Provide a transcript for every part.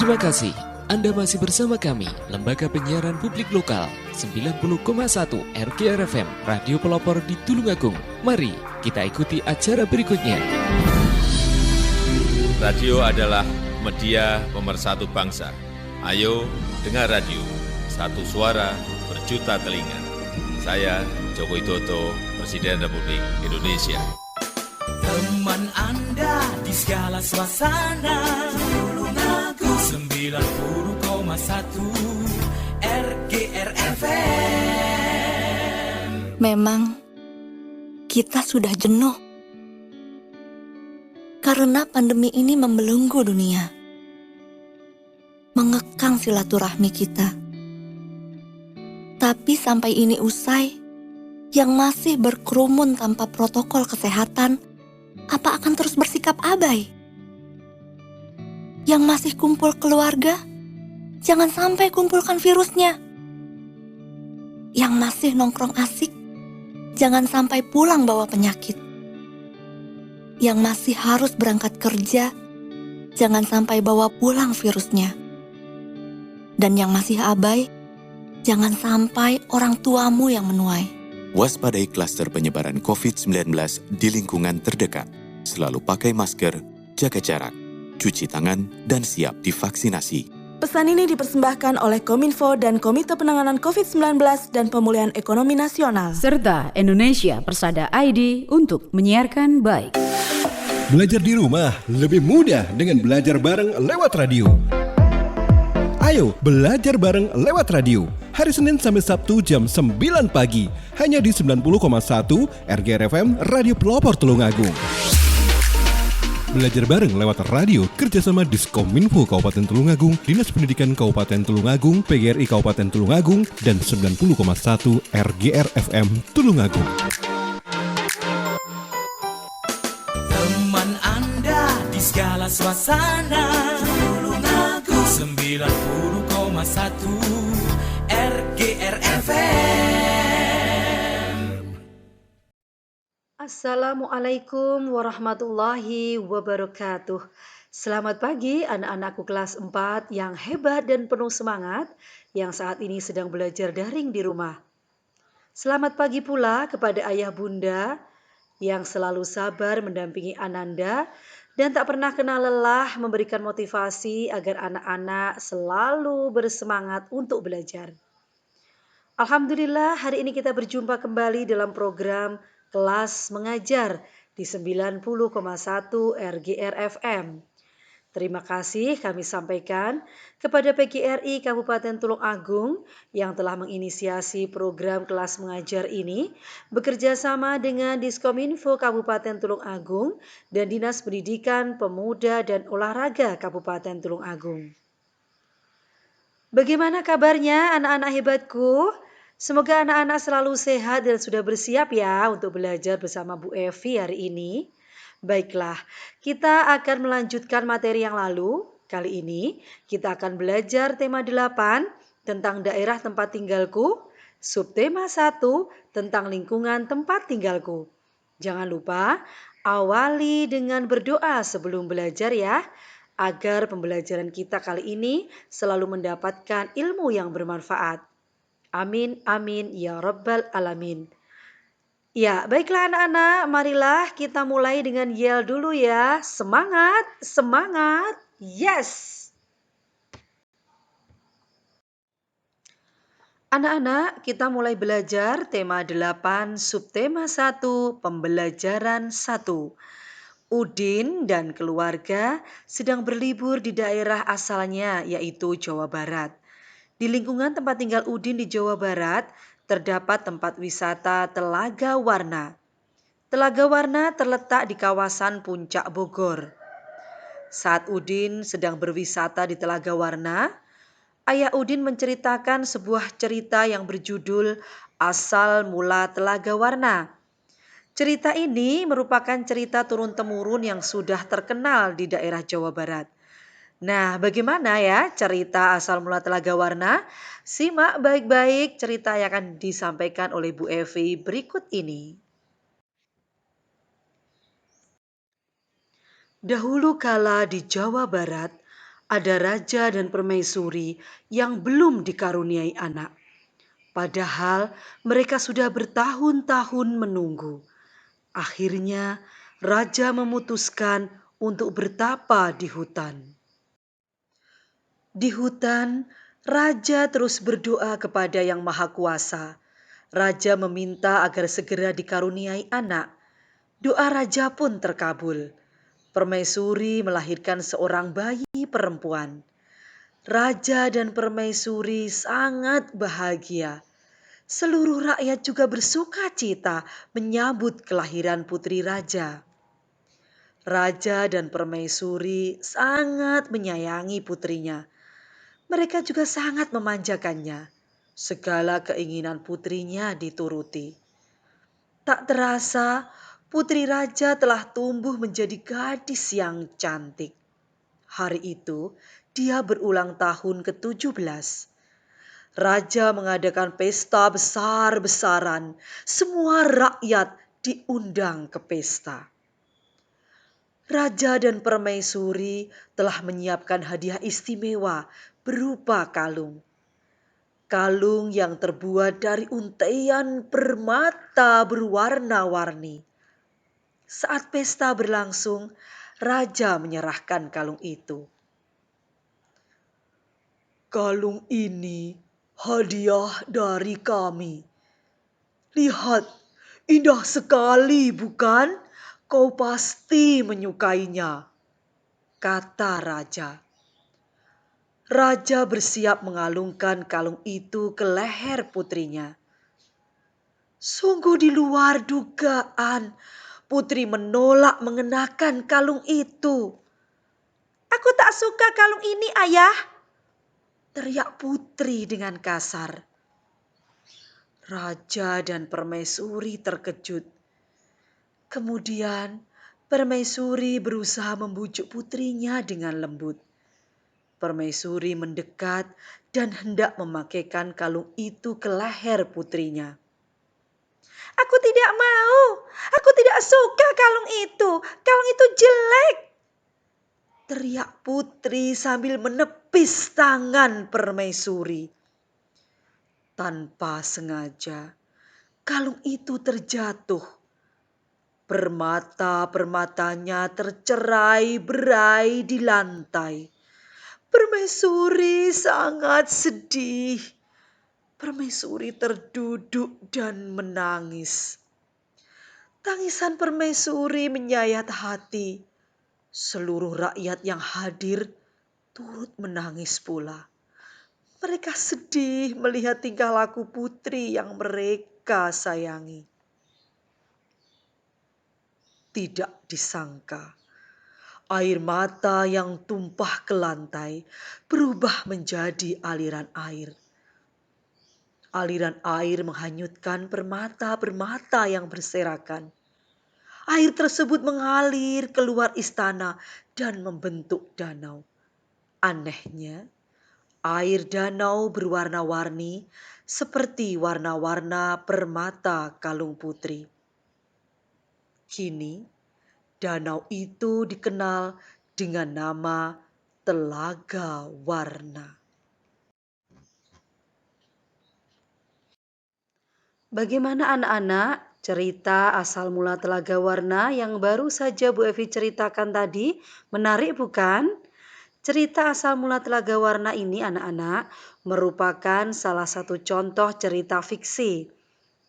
Terima kasih. Anda masih bersama kami, Lembaga Penyiaran Publik Lokal 90,1 RGR FM, Radio Pelopor di Tulungagung. Mari kita ikuti acara berikutnya. Radio adalah media pemersatu bangsa. Ayo dengar radio, satu suara berjuta telinga. Saya Joko Widodo, Presiden Republik Indonesia. Teman Anda di segala suasana, Tulungagung 90,1 RGR FM. Memang kita sudah jenuh karena pandemi ini membelenggu dunia, mengekang silaturahmi kita. Tapi sampai ini usai, yang masih berkerumun tanpa protokol kesehatan, apa akan terus bersikap abai? Yang masih kumpul keluarga, jangan sampai kumpulkan virusnya. Yang masih nongkrong asik, jangan sampai pulang bawa penyakit. Yang masih harus berangkat kerja, jangan sampai bawa pulang virusnya. Dan yang masih abai, jangan sampai orang tuamu yang menuai. Waspadai klaster penyebaran COVID-19 di lingkungan terdekat. Selalu pakai masker, jaga jarak, cuci tangan, dan siap divaksinasi. Pesan ini dipersembahkan oleh Kominfo dan Komite Penanganan COVID-19 dan Pemulihan Ekonomi Nasional. Serta Indonesia Persada ID untuk menyiarkan baik. Belajar di rumah lebih mudah dengan belajar bareng lewat radio. Ayo belajar bareng lewat radio. Hari Senin sampai Sabtu jam 9 pagi. Hanya di 90,1 RGR FM Radio Pelopor Tulungagung. Belajar bareng lewat radio kerjasama Diskominfo Kabupaten Tulungagung, Dinas Pendidikan Kabupaten Tulungagung, PGRI Kabupaten Tulungagung, dan 90,1 RGR FM Tulungagung. Teman Anda di segala suasana, Tulungagung 90,1 RGR FM. Assalamualaikum warahmatullahi wabarakatuh. Selamat pagi anak-anakku kelas 4 yang hebat dan penuh semangat yang saat ini sedang belajar daring di rumah. Selamat pagi pula kepada ayah bunda yang selalu sabar mendampingi Ananda dan tak pernah kenal lelah memberikan motivasi agar anak-anak selalu bersemangat untuk belajar. Alhamdulillah hari ini kita berjumpa kembali dalam program Kelas Mengajar di 90,1 RGR FM. Terima kasih kami sampaikan kepada PGRI Kabupaten Tulungagung yang telah menginisiasi program Kelas Mengajar ini bekerja sama dengan Diskominfo Kabupaten Tulungagung dan Dinas Pendidikan Pemuda dan Olahraga Kabupaten Tulungagung. Bagaimana kabarnya anak-anak hebatku? Semoga anak-anak selalu sehat dan sudah bersiap ya untuk belajar bersama Bu Evi hari ini. Baiklah, kita akan melanjutkan materi yang lalu. Kali ini kita akan belajar tema 8 tentang daerah tempat tinggalku, subtema 1 tentang lingkungan tempat tinggalku. Jangan lupa awali dengan berdoa sebelum belajar ya, agar pembelajaran kita kali ini selalu mendapatkan ilmu yang bermanfaat. Amin, amin, ya Rabbal Alamin. Ya, baiklah anak-anak, marilah kita mulai dengan yel dulu ya. Semangat, semangat, yes! Anak-anak, kita mulai belajar tema 8, subtema 1, pembelajaran 1. Udin dan keluarga sedang berlibur di daerah asalnya, yaitu Jawa Barat. Di lingkungan tempat tinggal Udin di Jawa Barat, terdapat tempat wisata Telaga Warna. Telaga Warna terletak di kawasan Puncak Bogor. Saat Udin sedang berwisata di Telaga Warna, ayah Udin menceritakan sebuah cerita yang berjudul Asal Mula Telaga Warna. Cerita ini merupakan cerita turun-temurun yang sudah terkenal di daerah Jawa Barat. Nah, bagaimana ya cerita asal mula Telaga Warna? Simak baik-baik cerita yang akan disampaikan oleh Bu Evi berikut ini. Dahulu kala di Jawa Barat, Ada raja dan permaisuri yang belum dikaruniai anak. Padahal mereka sudah bertahun-tahun menunggu. Akhirnya raja memutuskan untuk bertapa di hutan. Di hutan, raja terus berdoa kepada Yang Maha Kuasa. Raja meminta agar segera dikaruniai anak. Doa raja pun terkabul. Permaisuri melahirkan seorang bayi perempuan. Raja dan permaisuri sangat bahagia. Seluruh rakyat juga bersuka cita menyambut kelahiran putri raja. Raja dan permaisuri sangat menyayangi putrinya. Mereka juga sangat memanjakannya. Segala keinginan putrinya dituruti. Tak terasa, putri raja telah tumbuh menjadi gadis yang cantik. Hari itu, dia berulang tahun ke-17. Raja mengadakan pesta besar-besaran. Semua rakyat diundang ke pesta. Raja dan permaisuri telah menyiapkan hadiah istimewa berupa kalung. Kalung yang terbuat dari untaian permata berwarna-warni. Saat pesta berlangsung, raja menyerahkan kalung itu. Kalung ini hadiah dari kami. Lihat, indah sekali bukan? Kau pasti menyukainya, kata raja. Raja bersiap mengalungkan kalung itu ke leher putrinya. Sungguh di luar dugaan, putri menolak mengenakan kalung itu. Aku tak suka kalung ini, ayah, teriak putri dengan kasar. Raja dan permaisuri terkejut. Kemudian permaisuri berusaha membujuk putrinya dengan lembut. Permaisuri mendekat dan hendak memakaikan kalung itu ke leher putrinya. Aku tidak mau, aku tidak suka kalung itu. Kalung itu jelek, teriak putri sambil menepis tangan permaisuri. Tanpa sengaja, kalung itu terjatuh. Permata-permatanya tercerai-berai di lantai. Permaisuri sangat sedih. Permaisuri terduduk dan menangis. Tangisan permaisuri menyayat hati. Seluruh rakyat yang hadir turut menangis pula. Mereka sedih melihat tingkah laku putri yang mereka sayangi. Tidak disangka, air mata yang tumpah ke lantai berubah menjadi aliran air. Aliran air menghanyutkan permata-permata yang berserakan. Air tersebut mengalir keluar istana dan membentuk danau. Anehnya, air danau berwarna-warni seperti warna-warna permata kalung putri. Kini, danau itu dikenal dengan nama Telaga Warna. Bagaimana anak-anak? Cerita asal mula Telaga Warna yang baru saja Bu Evi ceritakan tadi menarik bukan? Cerita asal mula Telaga Warna ini anak-anak merupakan salah satu contoh cerita fiksi.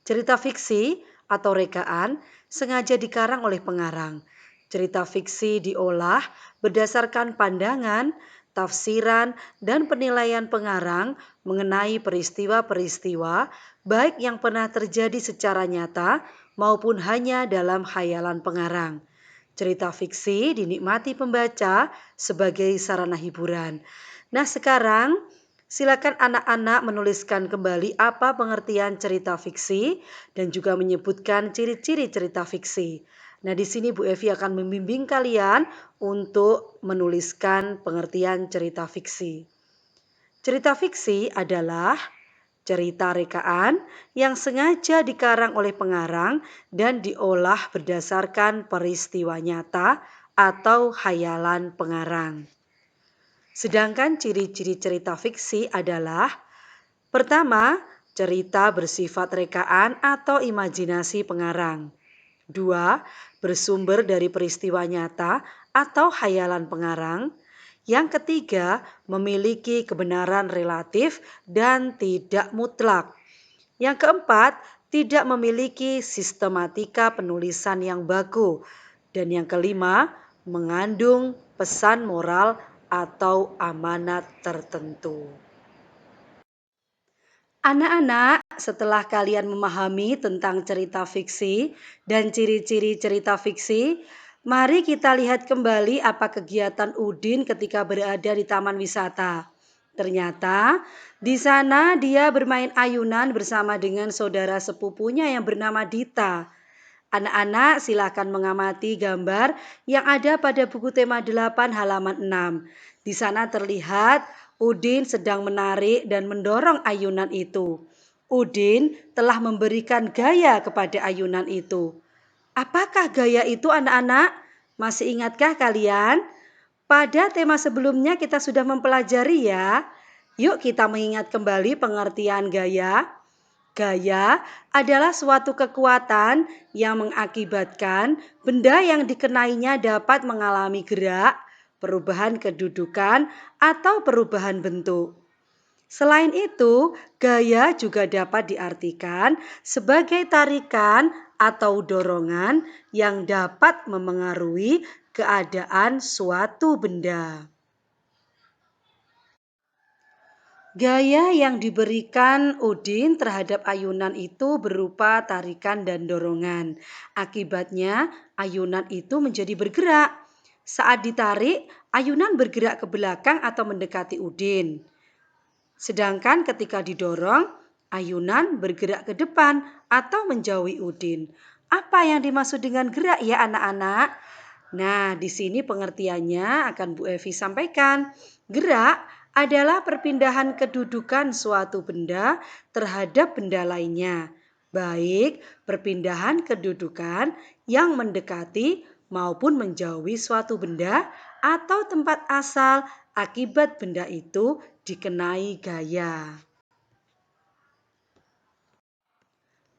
Cerita fiksi atau rekaan sengaja dikarang oleh pengarang. Cerita fiksi diolah berdasarkan pandangan, tafsiran, dan penilaian pengarang mengenai peristiwa-peristiwa baik yang pernah terjadi secara nyata maupun hanya dalam khayalan pengarang. Cerita fiksi dinikmati pembaca sebagai sarana hiburan. Nah, sekarang silakan anak-anak menuliskan kembali apa pengertian cerita fiksi dan juga menyebutkan ciri-ciri cerita fiksi. Nah, di sini Bu Evi akan membimbing kalian untuk menuliskan pengertian cerita fiksi. Cerita fiksi adalah cerita rekaan yang sengaja dikarang oleh pengarang dan diolah berdasarkan peristiwa nyata atau khayalan pengarang. Sedangkan ciri-ciri cerita fiksi adalah: pertama, cerita bersifat rekaan atau imajinasi pengarang. 2. Bersumber dari peristiwa nyata atau khayalan pengarang. Yang ketiga, memiliki kebenaran relatif dan tidak mutlak. Yang keempat, tidak memiliki sistematika penulisan yang baku. Dan yang kelima, mengandung pesan moral atau amanat tertentu. Anak-anak, setelah kalian memahami tentang cerita fiksi dan ciri-ciri cerita fiksi, mari kita lihat kembali apa kegiatan Udin ketika berada di taman wisata. Ternyata di sana dia bermain ayunan bersama dengan saudara sepupunya yang bernama Dita. Anak-anak silakan mengamati gambar yang ada pada buku tema 8 halaman 6. Di sana terlihat Udin sedang menarik dan mendorong ayunan itu. Udin telah memberikan gaya kepada ayunan itu. Apakah gaya itu, anak-anak? Masih ingatkah kalian? Pada tema sebelumnya kita sudah mempelajari ya. Yuk kita mengingat kembali pengertian gaya. Gaya adalah suatu kekuatan yang mengakibatkan benda yang dikenainya dapat mengalami gerak, perubahan kedudukan, atau perubahan bentuk. Selain itu, gaya juga dapat diartikan sebagai tarikan atau dorongan yang dapat memengaruhi keadaan suatu benda. Gaya yang diberikan Udin terhadap ayunan itu berupa tarikan dan dorongan. Akibatnya, ayunan itu menjadi bergerak. Saat ditarik, ayunan bergerak ke belakang atau mendekati Udin. Sedangkan ketika didorong, ayunan bergerak ke depan atau menjauhi Udin. Apa yang dimaksud dengan gerak ya anak-anak? Nah, di sini pengertiannya akan Bu Evi sampaikan. Gerak adalah perpindahan kedudukan suatu benda terhadap benda lainnya. Baik perpindahan kedudukan yang mendekati maupun menjauhi suatu benda atau tempat asal akibat benda itu dikenai gaya.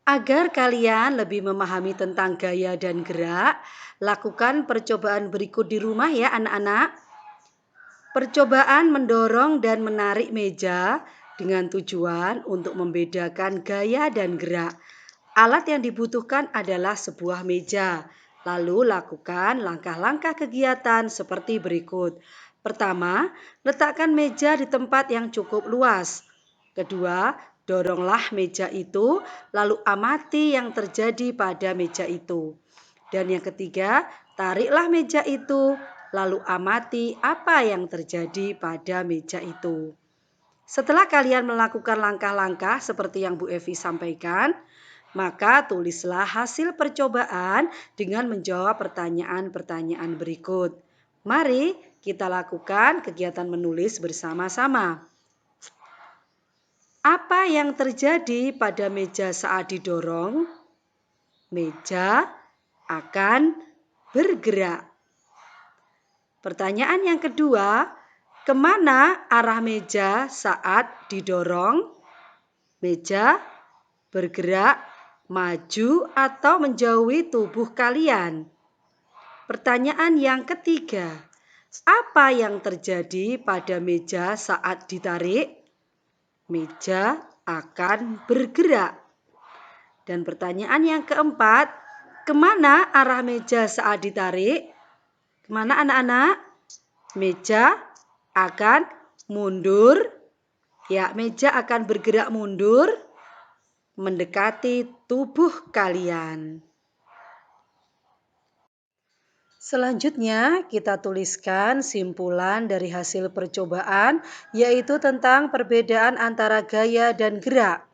Agar kalian lebih memahami tentang gaya dan gerak, lakukan percobaan berikut di rumah ya anak-anak. Percobaan mendorong dan menarik meja dengan tujuan untuk membedakan gaya dan gerak. Alat yang dibutuhkan adalah sebuah meja. Lalu lakukan langkah-langkah kegiatan seperti berikut. Pertama, letakkan meja di tempat yang cukup luas. Kedua, doronglah meja itu, lalu amati yang terjadi pada meja itu. Dan yang ketiga, tariklah meja itu, lalu amati apa yang terjadi pada meja itu. Setelah kalian melakukan langkah-langkah seperti yang Bu Evi sampaikan, maka tulislah hasil percobaan dengan menjawab pertanyaan-pertanyaan berikut. Mari kita lakukan kegiatan menulis bersama-sama. Apa yang terjadi pada meja saat didorong? Meja akan bergerak. Pertanyaan yang kedua, kemana arah meja saat didorong? Meja bergerak maju atau menjauhi tubuh kalian. Pertanyaan yang ketiga, apa yang terjadi pada meja saat ditarik? Meja akan bergerak. Dan pertanyaan yang keempat, kemana arah meja saat ditarik? Kemana anak-anak? Meja akan mundur. Ya, meja akan bergerak mundur mendekati tubuh kalian. Selanjutnya kita tuliskan simpulan dari hasil percobaan, yaitu tentang perbedaan antara gaya dan gerak.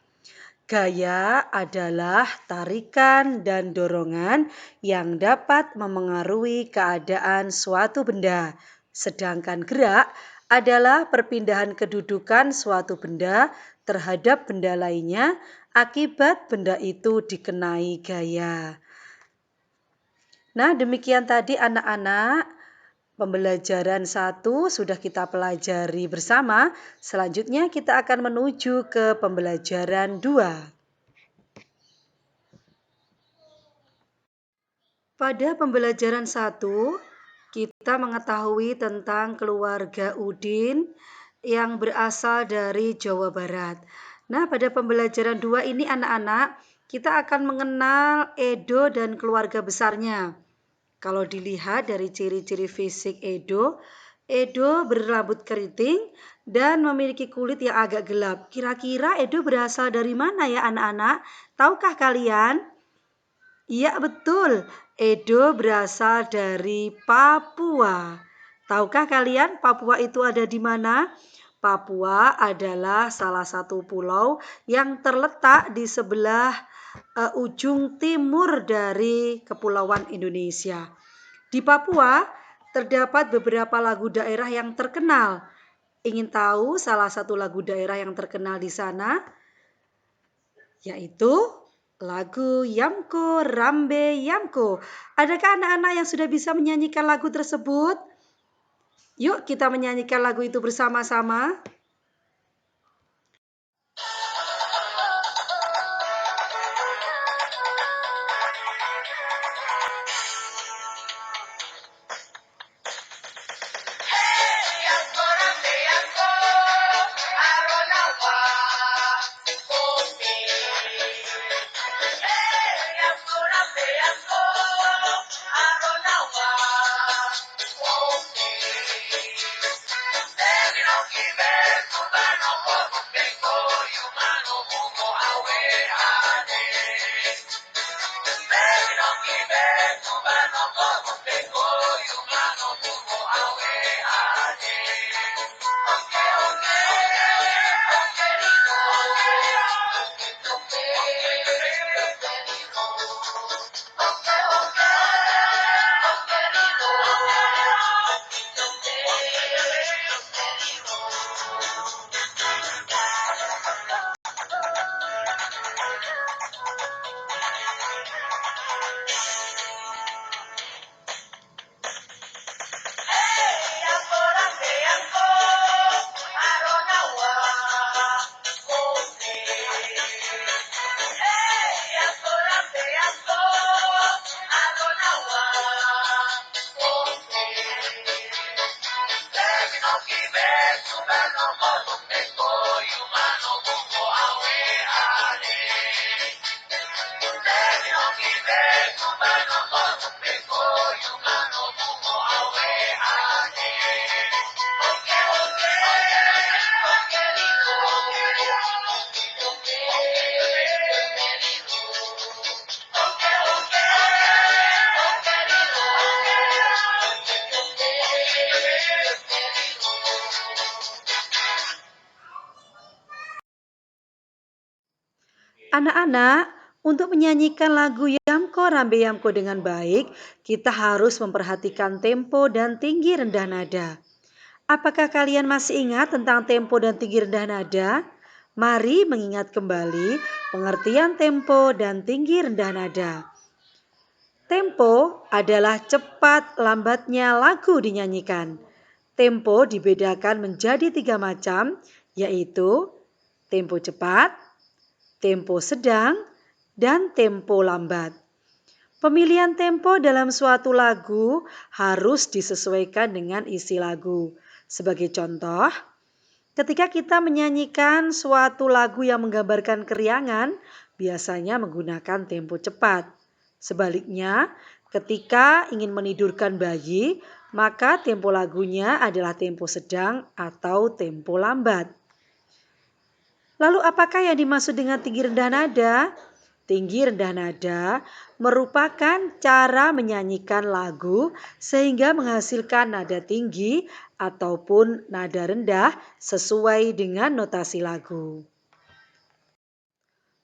Gaya adalah tarikan dan dorongan yang dapat memengaruhi keadaan suatu benda. Sedangkan gerak adalah perpindahan kedudukan suatu benda terhadap benda lainnya akibat benda itu dikenai gaya. Nah, demikian tadi anak-anak Pembelajaran 1 sudah kita pelajari bersama. Selanjutnya kita akan menuju ke pembelajaran 2. Pada pembelajaran 1, kita mengetahui tentang keluarga Udin yang berasal dari Jawa Barat. Nah, pada pembelajaran 2 ini anak-anak, kita akan mengenal Edo dan keluarga besarnya. Kalau dilihat dari ciri-ciri fisik Edo berambut keriting dan memiliki kulit yang agak gelap. Kira-kira Edo berasal dari mana ya anak-anak? Tahukah kalian? Iya betul, Edo berasal dari Papua. Tahukah kalian Papua itu ada di mana? Papua adalah salah satu pulau yang terletak di sebelah ujung timur dari Kepulauan Indonesia. Di Papua terdapat beberapa lagu daerah yang terkenal. Ingin tahu salah satu lagu daerah yang terkenal di sana? Yaitu lagu Yamko Rambe Yamko. Adakah anak-anak yang sudah bisa menyanyikan lagu tersebut? Yuk kita menyanyikan lagu itu bersama-sama. Anak-anak, untuk menyanyikan lagu Yamko Rambe Yamko dengan baik, kita harus memperhatikan tempo dan tinggi rendah nada. Apakah kalian masih ingat tentang tempo dan tinggi rendah nada? Mari mengingat kembali pengertian tempo dan tinggi rendah nada. Tempo adalah cepat lambatnya lagu dinyanyikan. Tempo dibedakan menjadi 3 macam, yaitu tempo cepat, tempo sedang, dan tempo lambat. Pemilihan tempo dalam suatu lagu harus disesuaikan dengan isi lagu. Sebagai contoh, ketika kita menyanyikan suatu lagu yang menggambarkan keriangan, biasanya menggunakan tempo cepat. Sebaliknya, ketika ingin menidurkan bayi, maka tempo lagunya adalah tempo sedang atau tempo lambat. Lalu apakah yang dimaksud dengan tinggi rendah nada? Tinggi rendah nada merupakan cara menyanyikan lagu sehingga menghasilkan nada tinggi ataupun nada rendah sesuai dengan notasi lagu.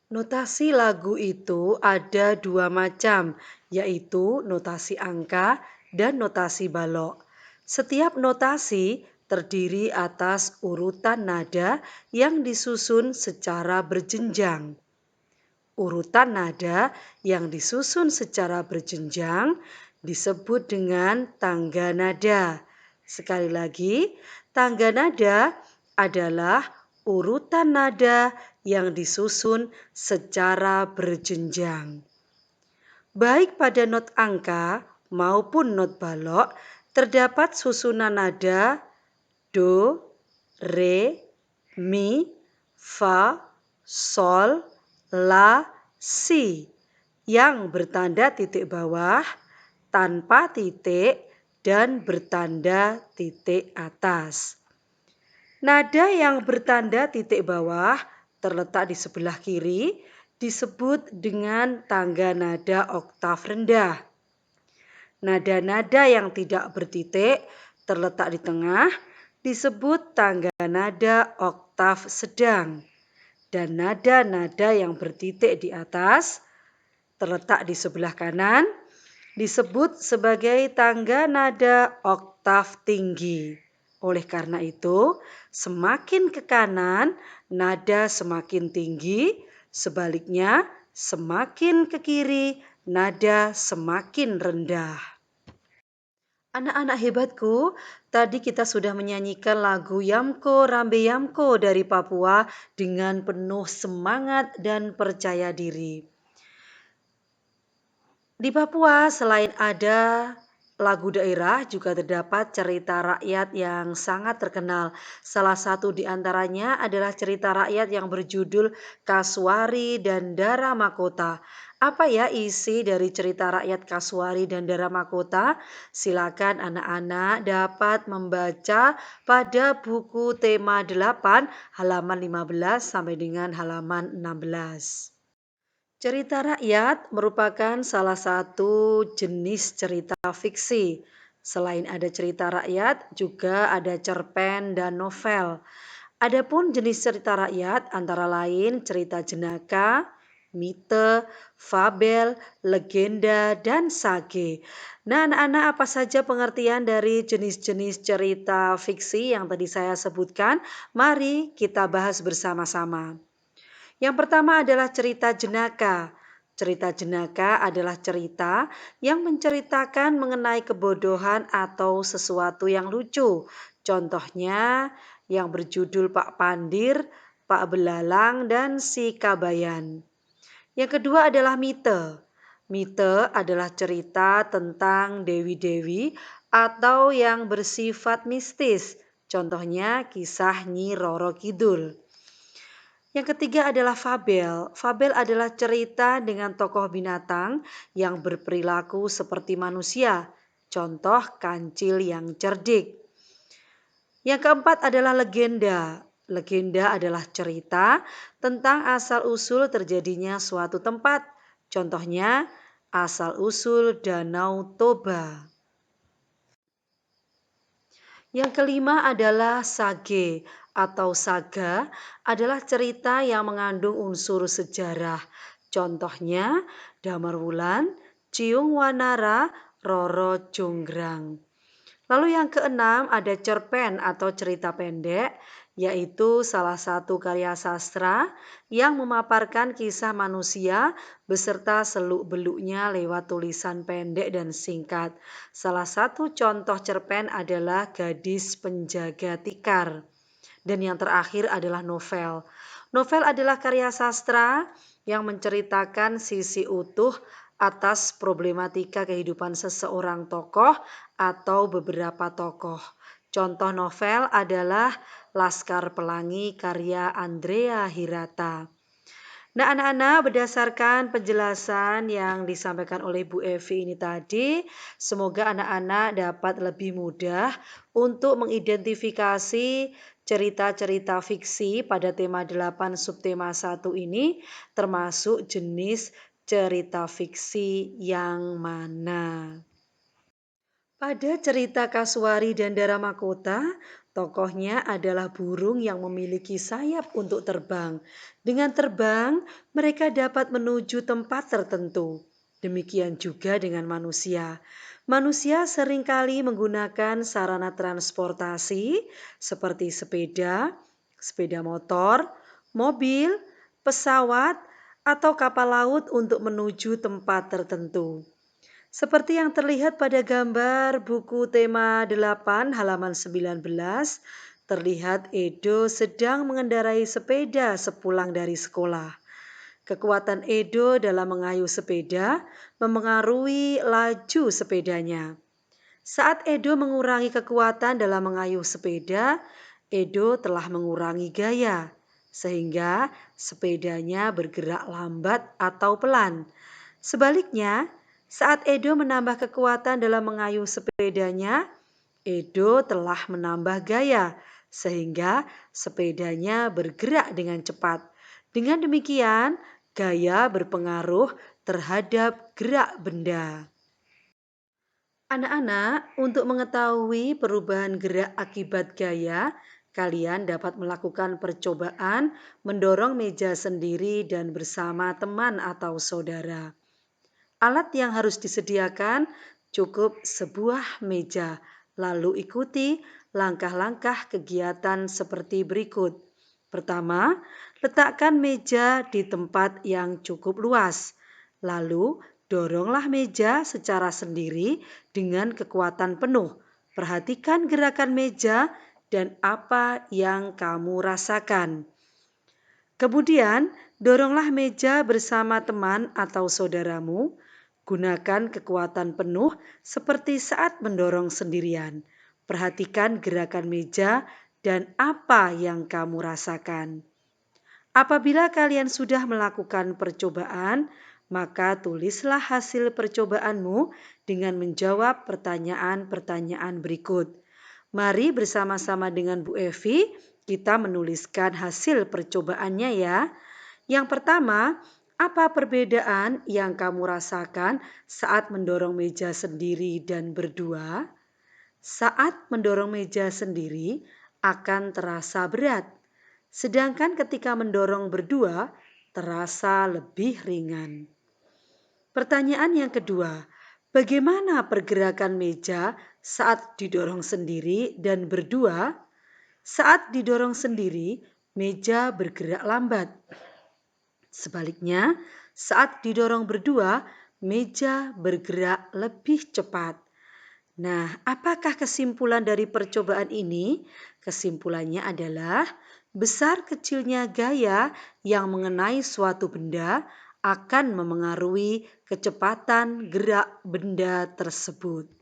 Notasi lagu itu ada 2 macam, yaitu notasi angka dan notasi balok. Setiap notasi terdiri atas urutan nada yang disusun secara berjenjang. Urutan nada yang disusun secara berjenjang disebut dengan tangga nada. Sekali lagi, tangga nada adalah urutan nada yang disusun secara berjenjang. Baik pada not angka maupun not balok terdapat susunan nada do, re, mi, fa, sol, la, si yang bertanda titik bawah, tanpa titik, dan bertanda titik atas. Nada yang bertanda titik bawah terletak di sebelah kiri disebut dengan tangga nada oktav rendah. Nada-nada yang tidak bertitik terletak di tengah disebut tangga nada oktav sedang. Dan nada-nada yang bertitik di atas terletak di sebelah kanan disebut sebagai tangga nada oktav tinggi. Oleh karena itu, semakin ke kanan nada semakin tinggi, sebaliknya semakin ke kiri nada semakin rendah. Anak-anak hebatku, tadi kita sudah menyanyikan lagu Yamko Rambe Yamko dari Papua dengan penuh semangat dan percaya diri. Di Papua selain ada lagu daerah juga terdapat cerita rakyat yang sangat terkenal. Salah satu di antaranya adalah cerita rakyat yang berjudul Kasuari dan Dara Mahkota. Apa ya isi dari cerita rakyat Kasuari dan Dara Mahkota? Silakan anak-anak dapat membaca pada buku tema 8 halaman 15 sampai dengan halaman 16. Cerita rakyat merupakan salah satu jenis cerita fiksi. Selain ada cerita rakyat, juga ada cerpen dan novel. Adapun jenis cerita rakyat antara lain cerita jenaka, mite, fabel, legenda, dan sage. Nah, anak-anak, apa saja pengertian dari jenis-jenis cerita fiksi yang tadi saya sebutkan? Mari kita bahas bersama-sama. Yang pertama adalah cerita jenaka. Cerita jenaka adalah cerita yang menceritakan mengenai kebodohan atau sesuatu yang lucu. Contohnya yang berjudul Pak Pandir, Pak Belalang, dan Si Kabayan. Yang kedua adalah mite. Mite adalah cerita tentang dewi-dewi atau yang bersifat mistis. Contohnya kisah Nyi Roro Kidul. Yang ketiga adalah fabel. Fabel adalah cerita dengan tokoh binatang yang berperilaku seperti manusia. Contoh kancil yang cerdik. Yang keempat adalah legenda. Legenda adalah cerita tentang asal-usul terjadinya suatu tempat. Contohnya asal-usul Danau Toba. Yang kelima adalah sage atau saga adalah cerita yang mengandung unsur sejarah. Contohnya Damarwulan, Ciung Wanara, Roro Jonggrang. Lalu yang keenam ada cerpen atau cerita pendek, yaitu salah satu karya sastra yang memaparkan kisah manusia beserta seluk-beluknya lewat tulisan pendek dan singkat. Salah satu contoh cerpen adalah Gadis Penjaga Tikar. Dan yang terakhir adalah novel. Novel adalah karya sastra yang menceritakan sisi utuh atas problematika kehidupan seseorang tokoh atau beberapa tokoh. Contoh novel adalah Laskar Pelangi karya Andrea Hirata. Nah, anak-anak, berdasarkan penjelasan yang disampaikan oleh Bu Evi ini tadi, semoga anak-anak dapat lebih mudah untuk mengidentifikasi cerita-cerita fiksi pada tema 8 subtema 1 ini, termasuk jenis cerita fiksi yang mana. Pada cerita Kasuari dan Dara Mahkota, tokohnya adalah burung yang memiliki sayap untuk terbang. Dengan terbang, mereka dapat menuju tempat tertentu. Demikian juga dengan manusia. Manusia seringkali menggunakan sarana transportasi seperti sepeda, sepeda motor, mobil, pesawat, atau kapal laut untuk menuju tempat tertentu. Seperti yang terlihat pada gambar buku tema 8 halaman 19, terlihat Edo sedang mengendarai sepeda sepulang dari sekolah. Kekuatan Edo dalam mengayuh sepeda memengaruhi laju sepedanya. Saat Edo mengurangi kekuatan dalam mengayuh sepeda, Edo telah mengurangi gaya, sehingga sepedanya bergerak lambat atau pelan. Sebaliknya, saat Edo menambah kekuatan dalam mengayuh sepedanya, Edo telah menambah gaya, sehingga sepedanya bergerak dengan cepat. Dengan demikian, gaya berpengaruh terhadap gerak benda. Anak-anak, untuk mengetahui perubahan gerak akibat gaya, kalian dapat melakukan percobaan mendorong meja sendiri dan bersama teman atau saudara. Alat yang harus disediakan cukup sebuah meja, lalu ikuti langkah-langkah kegiatan seperti berikut. Pertama, letakkan meja di tempat yang cukup luas. Lalu, doronglah meja secara sendiri dengan kekuatan penuh. Perhatikan gerakan meja dan apa yang kamu rasakan. Kemudian, doronglah meja bersama teman atau saudaramu. Gunakan kekuatan penuh seperti saat mendorong sendirian. Perhatikan gerakan meja dan apa yang kamu rasakan. Apabila kalian sudah melakukan percobaan, maka tulislah hasil percobaanmu dengan menjawab pertanyaan-pertanyaan berikut. Mari bersama-sama dengan Bu Evi kita menuliskan hasil percobaannya ya. Yang pertama, apa perbedaan yang kamu rasakan saat mendorong meja sendiri dan berdua? Saat mendorong meja sendiri akan terasa berat, sedangkan ketika mendorong berdua terasa lebih ringan. Pertanyaan yang kedua, bagaimana pergerakan meja saat didorong sendiri dan berdua? Saat didorong sendiri, meja bergerak lambat. Sebaliknya, saat didorong berdua, meja bergerak lebih cepat. Nah, apakah kesimpulan dari percobaan ini? Kesimpulannya adalah besar kecilnya gaya yang mengenai suatu benda akan memengaruhi kecepatan gerak benda tersebut.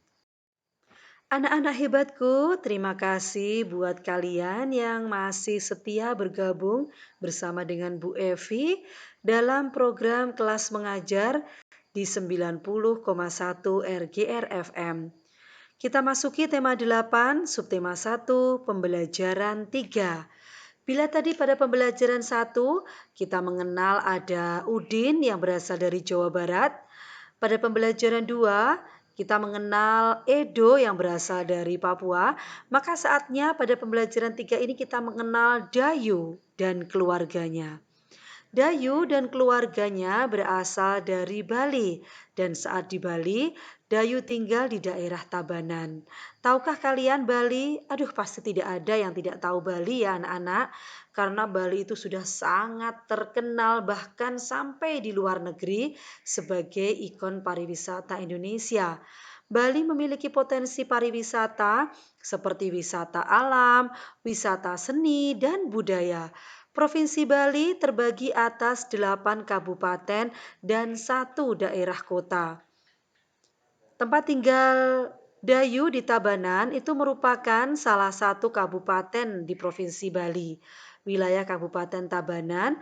Anak-anak hebatku, terima kasih buat kalian yang masih setia bergabung bersama dengan Bu Evi dalam program kelas mengajar di 90,1 RGR FM. Kita masuki tema 8, subtema 1, pembelajaran 3. Bila tadi pada pembelajaran 1 kita mengenal ada Udin yang berasal dari Jawa Barat, pada pembelajaran 2 kita mengenal Edo yang berasal dari Papua, maka saatnya pada pembelajaran 3 ini kita mengenal Dayu dan keluarganya. Dayu dan keluarganya berasal dari Bali dan saat di Bali, Dayu tinggal di daerah Tabanan. Tahukah kalian Bali? Aduh, pasti tidak ada yang tidak tahu Bali ya anak-anak. Karena Bali itu sudah sangat terkenal bahkan sampai di luar negeri sebagai ikon pariwisata Indonesia. Bali memiliki potensi pariwisata seperti wisata alam, wisata seni, dan budaya. Provinsi Bali terbagi atas 8 kabupaten dan 1 daerah kota. Tempat tinggal Dayu di Tabanan itu merupakan salah satu kabupaten di Provinsi Bali. Wilayah Kabupaten Tabanan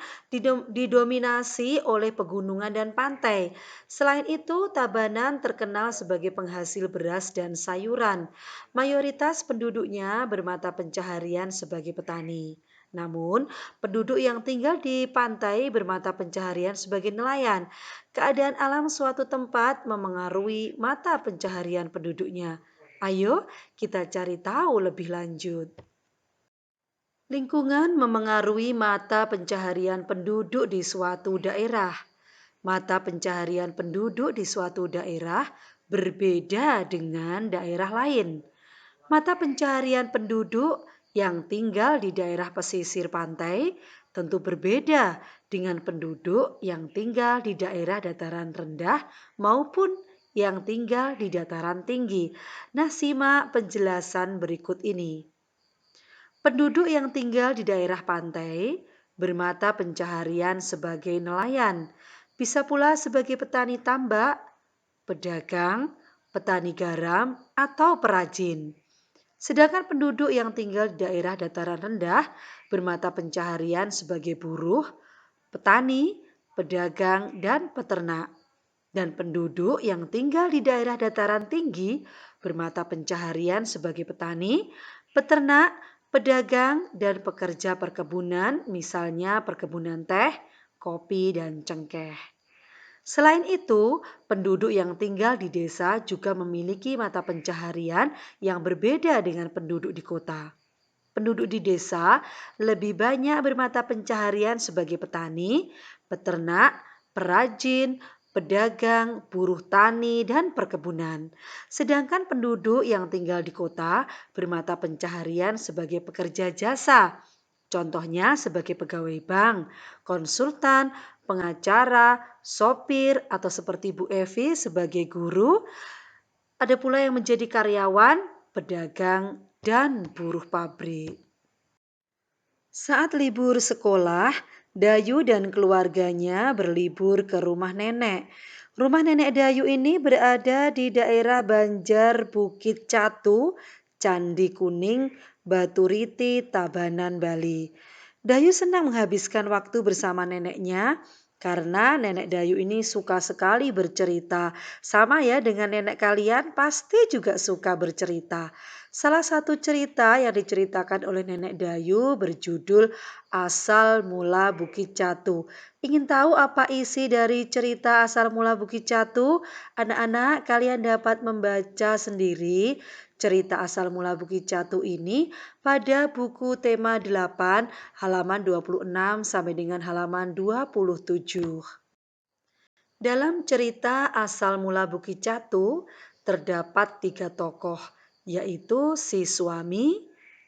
didominasi oleh pegunungan dan pantai. Selain itu, Tabanan terkenal sebagai penghasil beras dan sayuran. Mayoritas penduduknya bermata pencaharian sebagai petani. Namun, penduduk yang tinggal di pantai bermata pencaharian sebagai nelayan. Keadaan alam suatu tempat memengaruhi mata pencaharian penduduknya. Ayo kita cari tahu lebih lanjut. Lingkungan memengaruhi mata pencaharian penduduk di suatu daerah. Mata pencaharian penduduk di suatu daerah berbeda dengan daerah lain. Mata pencaharian penduduk yang tinggal di daerah pesisir pantai tentu berbeda dengan penduduk yang tinggal di daerah dataran rendah maupun yang tinggal di dataran tinggi. Nah, simak penjelasan berikut ini. Penduduk yang tinggal di daerah pantai bermata pencaharian sebagai nelayan, bisa pula sebagai petani tambak, pedagang, petani garam, atau perajin. Sedangkan penduduk yang tinggal di daerah dataran rendah bermata pencaharian sebagai buruh, petani, pedagang, dan peternak. Dan penduduk yang tinggal di daerah dataran tinggi bermata pencaharian sebagai petani, peternak, pedagang, dan pekerja perkebunan, misalnya perkebunan teh, kopi, dan cengkeh. Selain itu, penduduk yang tinggal di desa juga memiliki mata pencaharian yang berbeda dengan penduduk di kota. Penduduk di desa lebih banyak bermata pencaharian sebagai petani, peternak, perajin, pedagang, buruh tani, dan perkebunan. Sedangkan penduduk yang tinggal di kota bermata pencaharian sebagai pekerja jasa. Contohnya sebagai pegawai bank, konsultan, pengacara, sopir, atau seperti Bu Evi sebagai guru. Ada pula yang menjadi karyawan, pedagang, dan buruh pabrik. Saat libur sekolah, Dayu dan keluarganya berlibur ke rumah nenek. Rumah nenek Dayu ini berada di daerah Banjar Bukit Catu, Candi Kuning, Batu Riti, Tabanan, Bali. Dayu senang menghabiskan waktu bersama neneknya karena nenek Dayu ini suka sekali bercerita. Sama ya dengan nenek kalian, pasti juga suka bercerita. Salah satu cerita yang diceritakan oleh nenek Dayu berjudul Asal Mula Bukit Catu. Ingin tahu apa isi dari cerita Asal Mula Bukit Catu? Anak-anak, kalian dapat membaca sendiri cerita Asal Mula Bukit Catu ini pada buku tema 8 halaman 26 sampai dengan halaman 27. Dalam cerita Asal Mula Bukit Catu terdapat 3 tokoh, yaitu si suami,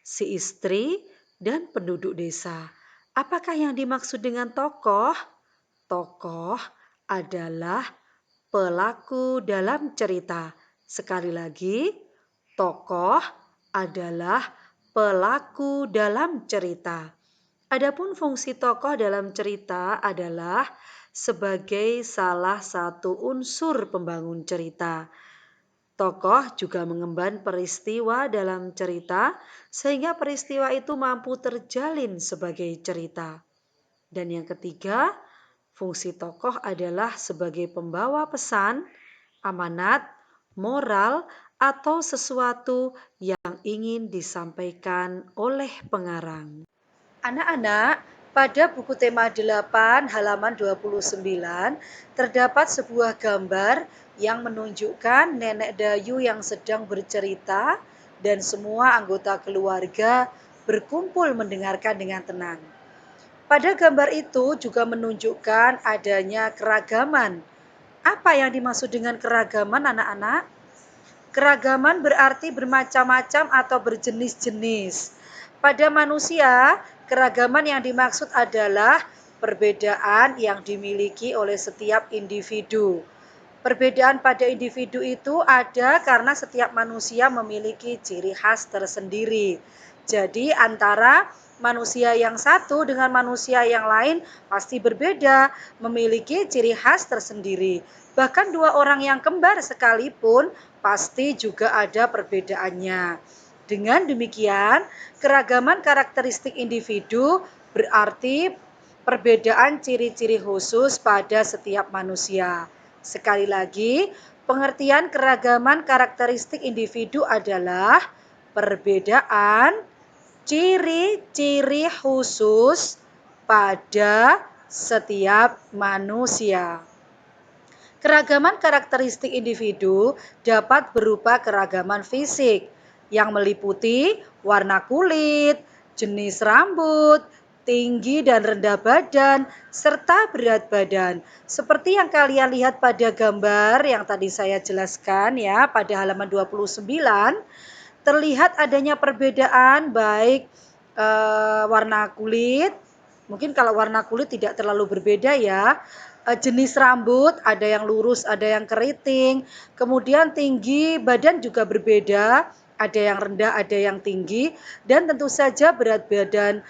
si istri, dan penduduk desa. Apakah yang dimaksud dengan tokoh? Tokoh adalah pelaku dalam cerita. Sekali lagi, tokoh adalah pelaku dalam cerita. Adapun fungsi tokoh dalam cerita adalah sebagai salah satu unsur pembangun cerita. Tokoh juga mengemban peristiwa dalam cerita sehingga peristiwa itu mampu terjalin sebagai cerita. Dan yang ketiga, fungsi tokoh adalah sebagai pembawa pesan, amanat, moral, atau sesuatu yang ingin disampaikan oleh pengarang. Anak-anak, pada buku tema 8 halaman 29 terdapat sebuah gambar yang menunjukkan nenek Dayu yang sedang bercerita dan semua anggota keluarga berkumpul mendengarkan dengan tenang. Pada gambar itu juga menunjukkan adanya keragaman. Apa yang dimaksud dengan keragaman, anak-anak? Keragaman berarti bermacam-macam atau berjenis-jenis. Pada manusia, keragaman yang dimaksud adalah perbedaan yang dimiliki oleh setiap individu. Perbedaan pada individu itu ada karena setiap manusia memiliki ciri khas tersendiri. Jadi antara manusia yang satu dengan manusia yang lain pasti berbeda, memiliki ciri khas tersendiri. Bahkan dua orang yang kembar sekalipun pasti juga ada perbedaannya. Dengan demikian, keragaman karakteristik individu berarti perbedaan ciri-ciri khusus pada setiap manusia. Sekali lagi, pengertian keragaman karakteristik individu adalah perbedaan ciri-ciri khusus pada setiap manusia. Keragaman karakteristik individu dapat berupa keragaman fisik yang meliputi warna kulit, jenis rambut, tinggi dan rendah badan, serta berat badan. Seperti yang kalian lihat pada gambar yang tadi saya jelaskan ya, pada halaman 29, terlihat adanya perbedaan baik warna kulit. Mungkin kalau warna kulit tidak terlalu berbeda ya. jenis rambut, ada yang lurus, ada yang keriting, kemudian tinggi badan juga berbeda, ada yang rendah, ada yang tinggi, dan tentu saja berat badan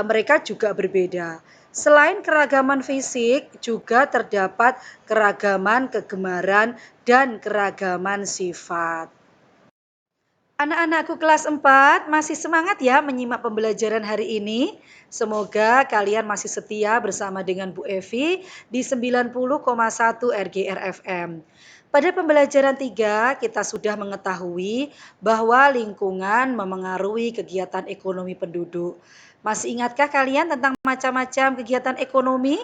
mereka juga berbeda. Selain keragaman fisik, juga terdapat keragaman kegemaran dan keragaman sifat. Anak-anakku kelas 4 masih semangat ya menyimak pembelajaran hari ini. Semoga kalian masih setia bersama dengan Bu Evi di 90,1 RGR FM. Pada pembelajaran 3 kita sudah mengetahui bahwa lingkungan memengaruhi kegiatan ekonomi penduduk. Masih ingatkah kalian tentang macam-macam kegiatan ekonomi?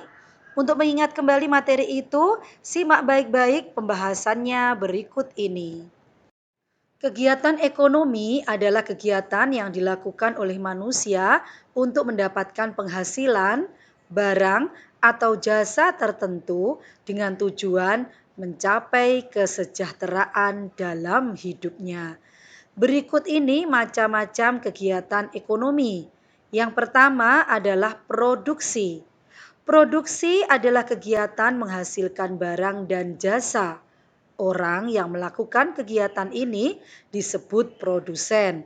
Untuk mengingat kembali materi itu, simak baik-baik pembahasannya berikut ini. Kegiatan ekonomi adalah kegiatan yang dilakukan oleh manusia untuk mendapatkan penghasilan, barang, atau jasa tertentu dengan tujuan mencapai kesejahteraan dalam hidupnya. Berikut ini macam-macam kegiatan ekonomi. Yang pertama adalah produksi. Produksi adalah kegiatan menghasilkan barang dan jasa. Orang yang melakukan kegiatan ini disebut produsen.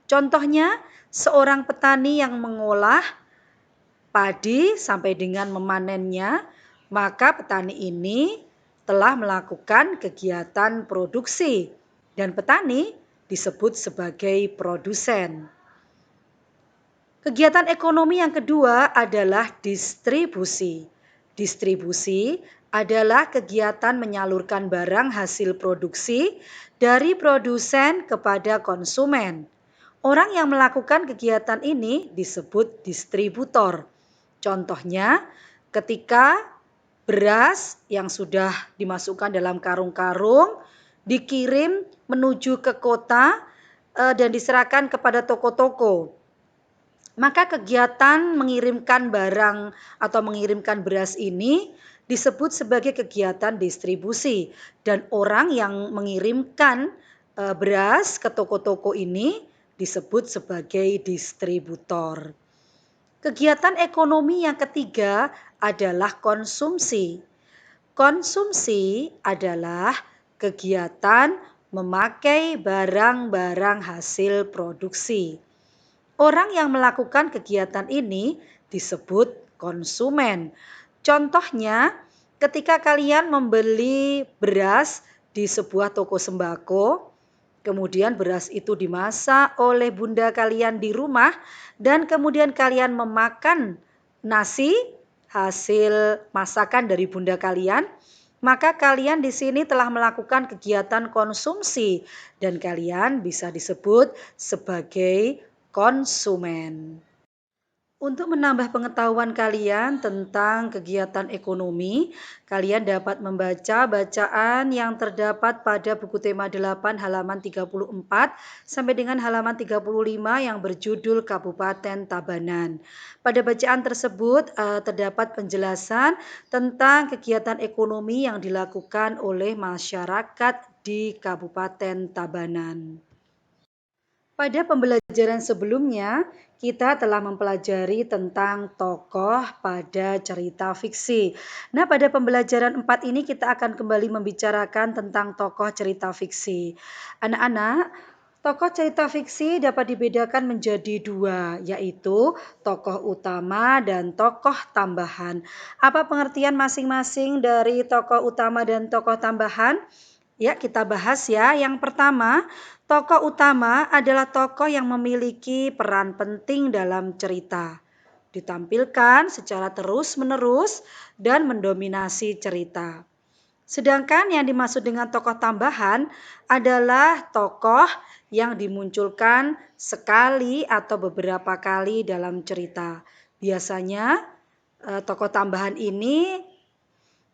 Contohnya, seorang petani yang mengolah padi sampai dengan memanennya, maka petani ini telah melakukan kegiatan produksi dan petani disebut sebagai produsen. Kegiatan ekonomi yang kedua adalah distribusi. Distribusi adalah kegiatan menyalurkan barang hasil produksi dari produsen kepada konsumen. Orang yang melakukan kegiatan ini disebut distributor. Contohnya, ketika beras yang sudah dimasukkan dalam karung-karung dikirim menuju ke kota dan diserahkan kepada toko-toko. Maka kegiatan mengirimkan barang atau mengirimkan beras ini disebut sebagai kegiatan distribusi, dan orang yang mengirimkan beras ke toko-toko ini disebut sebagai distributor. Kegiatan ekonomi yang ketiga adalah konsumsi. Konsumsi adalah kegiatan memakai barang-barang hasil produksi. Orang yang melakukan kegiatan ini disebut konsumen. Contohnya, ketika kalian membeli beras di sebuah toko sembako, kemudian beras itu dimasak oleh bunda kalian di rumah, dan kemudian kalian memakan nasi hasil masakan dari bunda kalian, maka kalian di sini telah melakukan kegiatan konsumsi dan kalian bisa disebut sebagai konsumen. Untuk menambah pengetahuan kalian tentang kegiatan ekonomi, kalian dapat membaca bacaan yang terdapat pada buku tema 8 halaman 34 sampai dengan halaman 35 yang berjudul Kabupaten Tabanan. Pada bacaan tersebut terdapat penjelasan tentang kegiatan ekonomi yang dilakukan oleh masyarakat di Kabupaten Tabanan. Pada pembelajaran sebelumnya, kita telah mempelajari tentang tokoh pada cerita fiksi. Nah, pada pembelajaran 4 ini kita akan kembali membicarakan tentang tokoh cerita fiksi. Anak-anak, tokoh cerita fiksi dapat dibedakan menjadi dua, yaitu tokoh utama dan tokoh tambahan. Apa pengertian masing-masing dari tokoh utama dan tokoh tambahan? Ya, kita bahas ya. Yang pertama, tokoh utama adalah tokoh yang memiliki peran penting dalam cerita. Ditampilkan secara terus-menerus dan mendominasi cerita. Sedangkan yang dimaksud dengan tokoh tambahan adalah tokoh yang dimunculkan sekali atau beberapa kali dalam cerita. Biasanya tokoh tambahan ini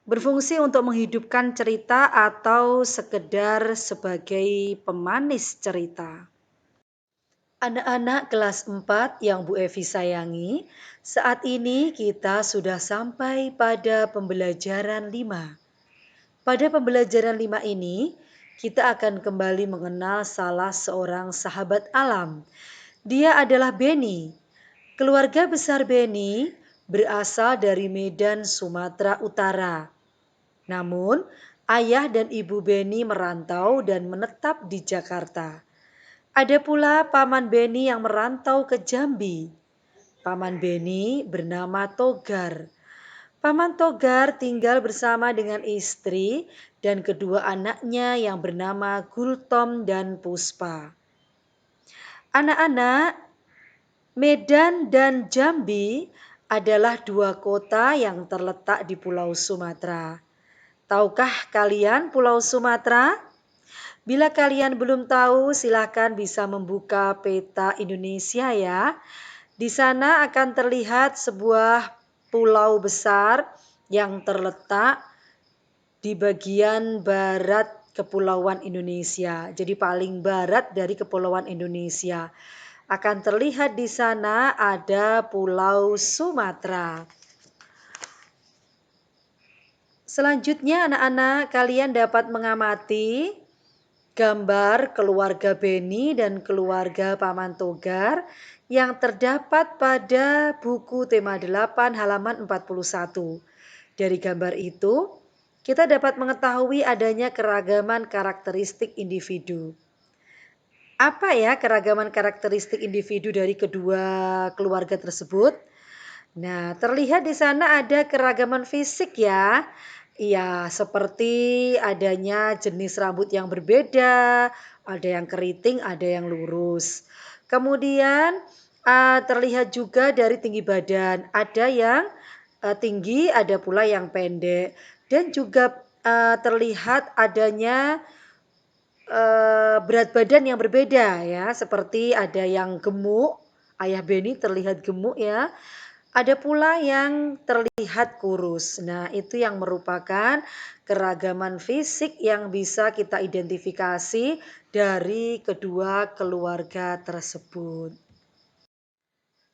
berfungsi untuk menghidupkan cerita atau sekedar sebagai pemanis cerita. Anak-anak kelas 4 yang Bu Evi sayangi, saat ini kita sudah sampai pada pembelajaran 5. Pada pembelajaran 5 ini, kita akan kembali mengenal salah seorang sahabat alam. Dia adalah Beni. Keluarga besar Beni berasal dari Medan, Sumatera Utara. Namun, ayah dan ibu Beni merantau dan menetap di Jakarta. Ada pula paman Beni yang merantau ke Jambi. Paman Beni bernama Togar. Paman Togar tinggal bersama dengan istri dan kedua anaknya yang bernama Gultom dan Puspa. Anak-anak, Medan dan Jambi adalah dua kota yang terletak di Pulau Sumatera. Tahukah kalian Pulau Sumatera? Bila kalian belum tahu, silakan bisa membuka peta Indonesia ya. Di sana akan terlihat sebuah pulau besar yang terletak di bagian barat Kepulauan Indonesia. Jadi paling barat dari Kepulauan Indonesia. Akan terlihat di sana ada Pulau Sumatera. Selanjutnya anak-anak, kalian dapat mengamati gambar keluarga Beni dan keluarga Paman Togar yang terdapat pada buku tema 8 halaman 41. Dari gambar itu, kita dapat mengetahui adanya keragaman karakteristik individu. Apa ya keragaman karakteristik individu dari kedua keluarga tersebut? Nah, terlihat di sana ada keragaman fisik ya. Iya, seperti adanya jenis rambut yang berbeda, ada yang keriting, ada yang lurus. Kemudian terlihat juga dari tinggi badan, ada yang tinggi, ada pula yang pendek. Dan juga terlihat adanya berat badan yang berbeda ya, seperti ada yang gemuk, ayah Beni terlihat gemuk ya. Ada pula yang terlihat kurus. Nah, itu yang merupakan keragaman fisik yang bisa kita identifikasi dari kedua keluarga tersebut.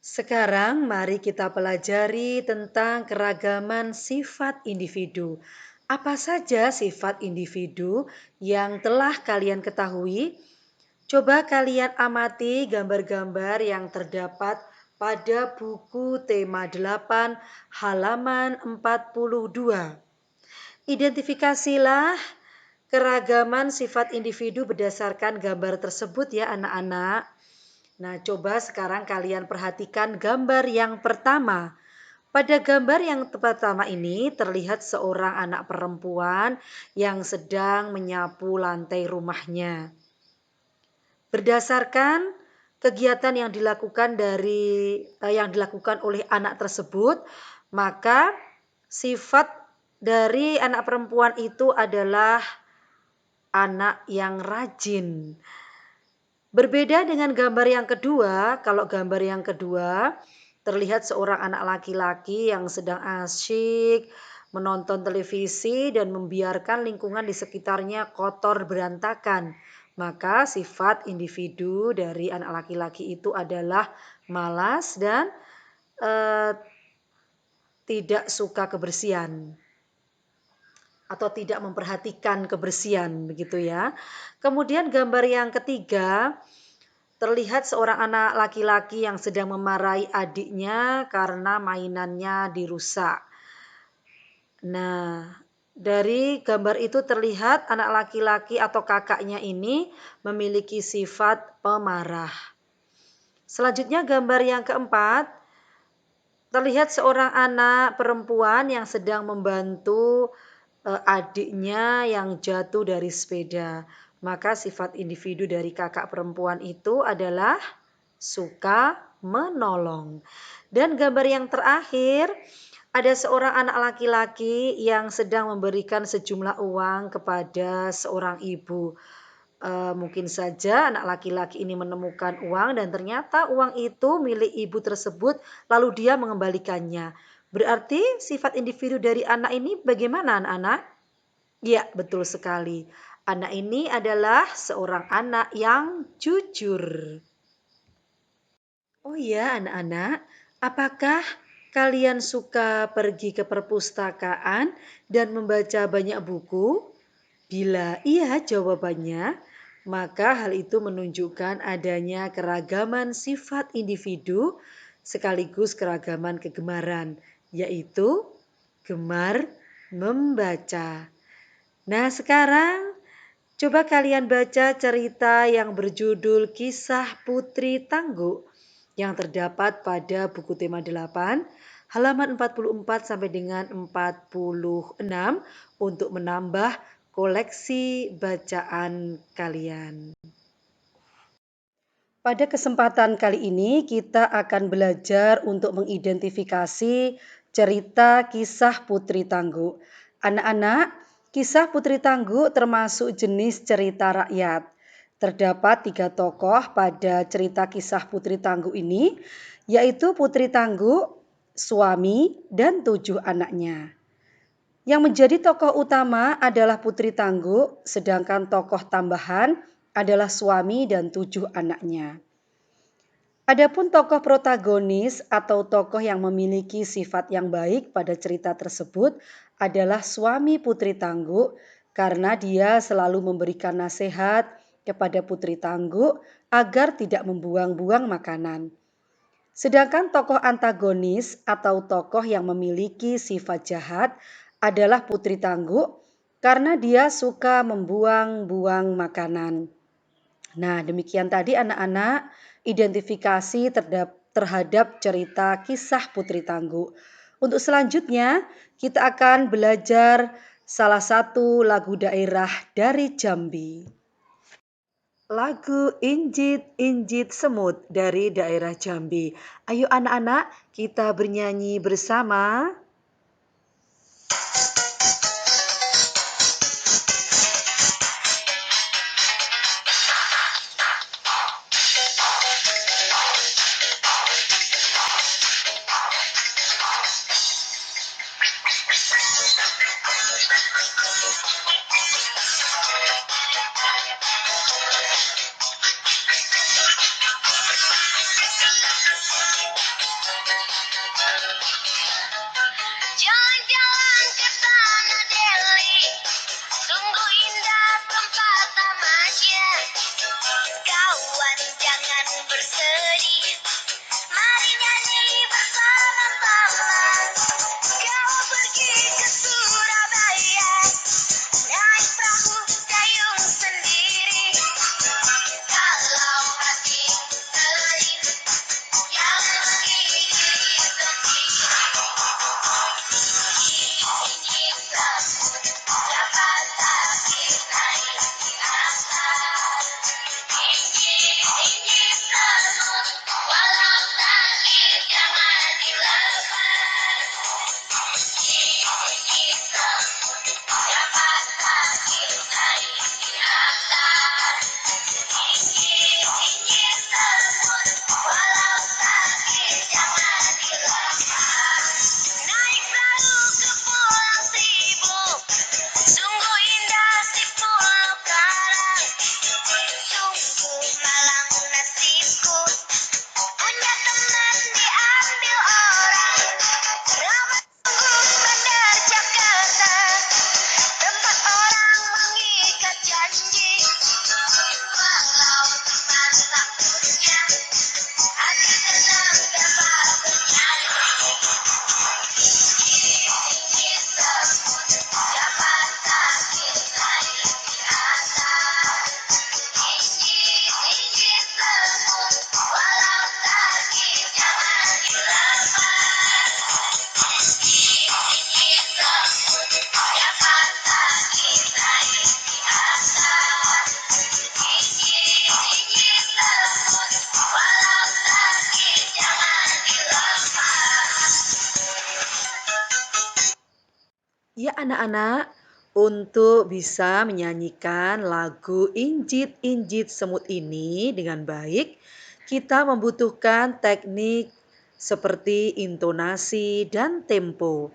Sekarang mari kita pelajari tentang keragaman sifat individu. Apa saja sifat individu yang telah kalian ketahui? Coba kalian amati gambar-gambar yang terdapat pada buku tema 8 halaman 42. Identifikasilah keragaman sifat individu berdasarkan gambar tersebut ya anak-anak. Nah, coba sekarang kalian perhatikan gambar yang pertama. Pada gambar yang pertama ini terlihat seorang anak perempuan yang sedang menyapu lantai rumahnya. Berdasarkan kegiatan yang dilakukan oleh anak tersebut, maka sifat dari anak perempuan itu adalah anak yang rajin. Berbeda dengan gambar yang kedua, kalau gambar yang kedua terlihat seorang anak laki-laki yang sedang asyik menonton televisi dan membiarkan lingkungan di sekitarnya kotor berantakan. Maka sifat individu dari anak laki-laki itu adalah malas dan tidak suka kebersihan atau tidak memperhatikan kebersihan begitu ya. Kemudian gambar yang ketiga terlihat seorang anak laki-laki yang sedang memarahi adiknya karena mainannya dirusak. Nah, dari gambar itu terlihat anak laki-laki atau kakaknya ini memiliki sifat pemarah. Selanjutnya gambar yang keempat, terlihat seorang anak perempuan yang sedang membantu adiknya yang jatuh dari sepeda. Maka sifat individu dari kakak perempuan itu adalah suka menolong. Dan gambar yang terakhir, ada seorang anak laki-laki yang sedang memberikan sejumlah uang kepada seorang ibu. Mungkin saja anak laki-laki ini menemukan uang dan ternyata uang itu milik ibu tersebut lalu dia mengembalikannya. Berarti sifat individu dari anak ini bagaimana anak-anak? Ya, betul sekali. Anak ini adalah seorang anak yang jujur. Oh ya anak-anak, apakah kalian suka pergi ke perpustakaan dan membaca banyak buku? Bila iya jawabannya, maka hal itu menunjukkan adanya keragaman sifat individu sekaligus keragaman kegemaran, yaitu gemar membaca. Nah, sekarang coba kalian baca cerita yang berjudul Kisah Putri Tangguh yang terdapat pada buku tema 8, halaman 44 sampai dengan 46 untuk menambah koleksi bacaan kalian. Pada kesempatan kali ini kita akan belajar untuk mengidentifikasi cerita Kisah Putri Tangguh. Anak-anak, Kisah Putri Tangguh termasuk jenis cerita rakyat. Terdapat 3 tokoh pada cerita Kisah Putri Tangguh ini, yaitu Putri Tangguh, suami, dan 7 anaknya. Yang menjadi tokoh utama adalah Putri Tangguh, sedangkan tokoh tambahan adalah suami dan 7 anaknya. Adapun tokoh protagonis atau tokoh yang memiliki sifat yang baik pada cerita tersebut adalah suami Putri Tangguh karena dia selalu memberikan nasihat kepada Putri Tangguh agar tidak membuang-buang makanan. Sedangkan tokoh antagonis atau tokoh yang memiliki sifat jahat adalah Putri Tangguh karena dia suka membuang-buang makanan. Nah, demikian tadi anak-anak identifikasi terhadap cerita Kisah Putri Tangguh. Untuk selanjutnya kita akan belajar salah satu lagu daerah dari Jambi. Lagu Injit-Injit Semut dari daerah Jambi. Ayo anak-anak kita bernyanyi bersama. Jalan-jalan ke Tanah Deli, sungguh indah tempat tamasya. Kawan jangan bersedih, mari nyanyi bersama-sama. Kau pergi ke Surabaya, naik perahu dayung sendiri. Kalau hati sedih, yang begini sendiri. Injit semut dapat sakit naik di atas. Injit semut walau sakit jangan dilepas. Injit semut dapat sakit naik di atas. Injit semut walau sakit jangan dilepas. Naik perahu ke Pulau Seribu, sungguh indah si Pulau Karang. Sungguh malang nasibku, punya teman diambil orang. Ramai sungguh bandar Jakarta, tempat orang mengikat janji. Walau teman tak punya, hati senang dapat bernyanyi. Injit semut dapat sakit naik di atas. Injit semut walau sakit jangan dilepas. Injit semut dapat sakit naik di atas. Injit semut walau sakit jangan dilepas. Ya anak-anak, untuk bisa menyanyikan lagu Injit-Injit Semut ini dengan baik, kita membutuhkan teknik seperti intonasi dan tempo.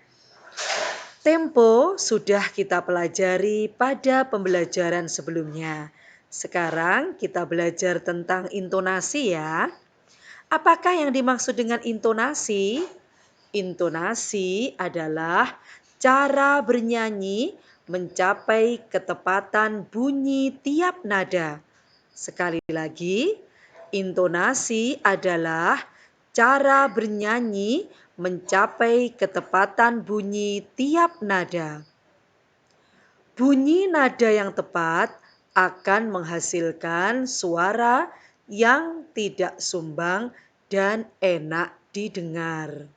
Tempo sudah kita pelajari pada pembelajaran sebelumnya. Sekarang kita belajar tentang intonasi ya. Apakah yang dimaksud dengan intonasi? Intonasi adalah cara bernyanyi mencapai ketepatan bunyi tiap nada. Sekali lagi, intonasi adalah Cara bernyanyi mencapai ketepatan bunyi tiap nada. Bunyi nada yang tepat akan menghasilkan suara yang tidak sumbang dan enak didengar.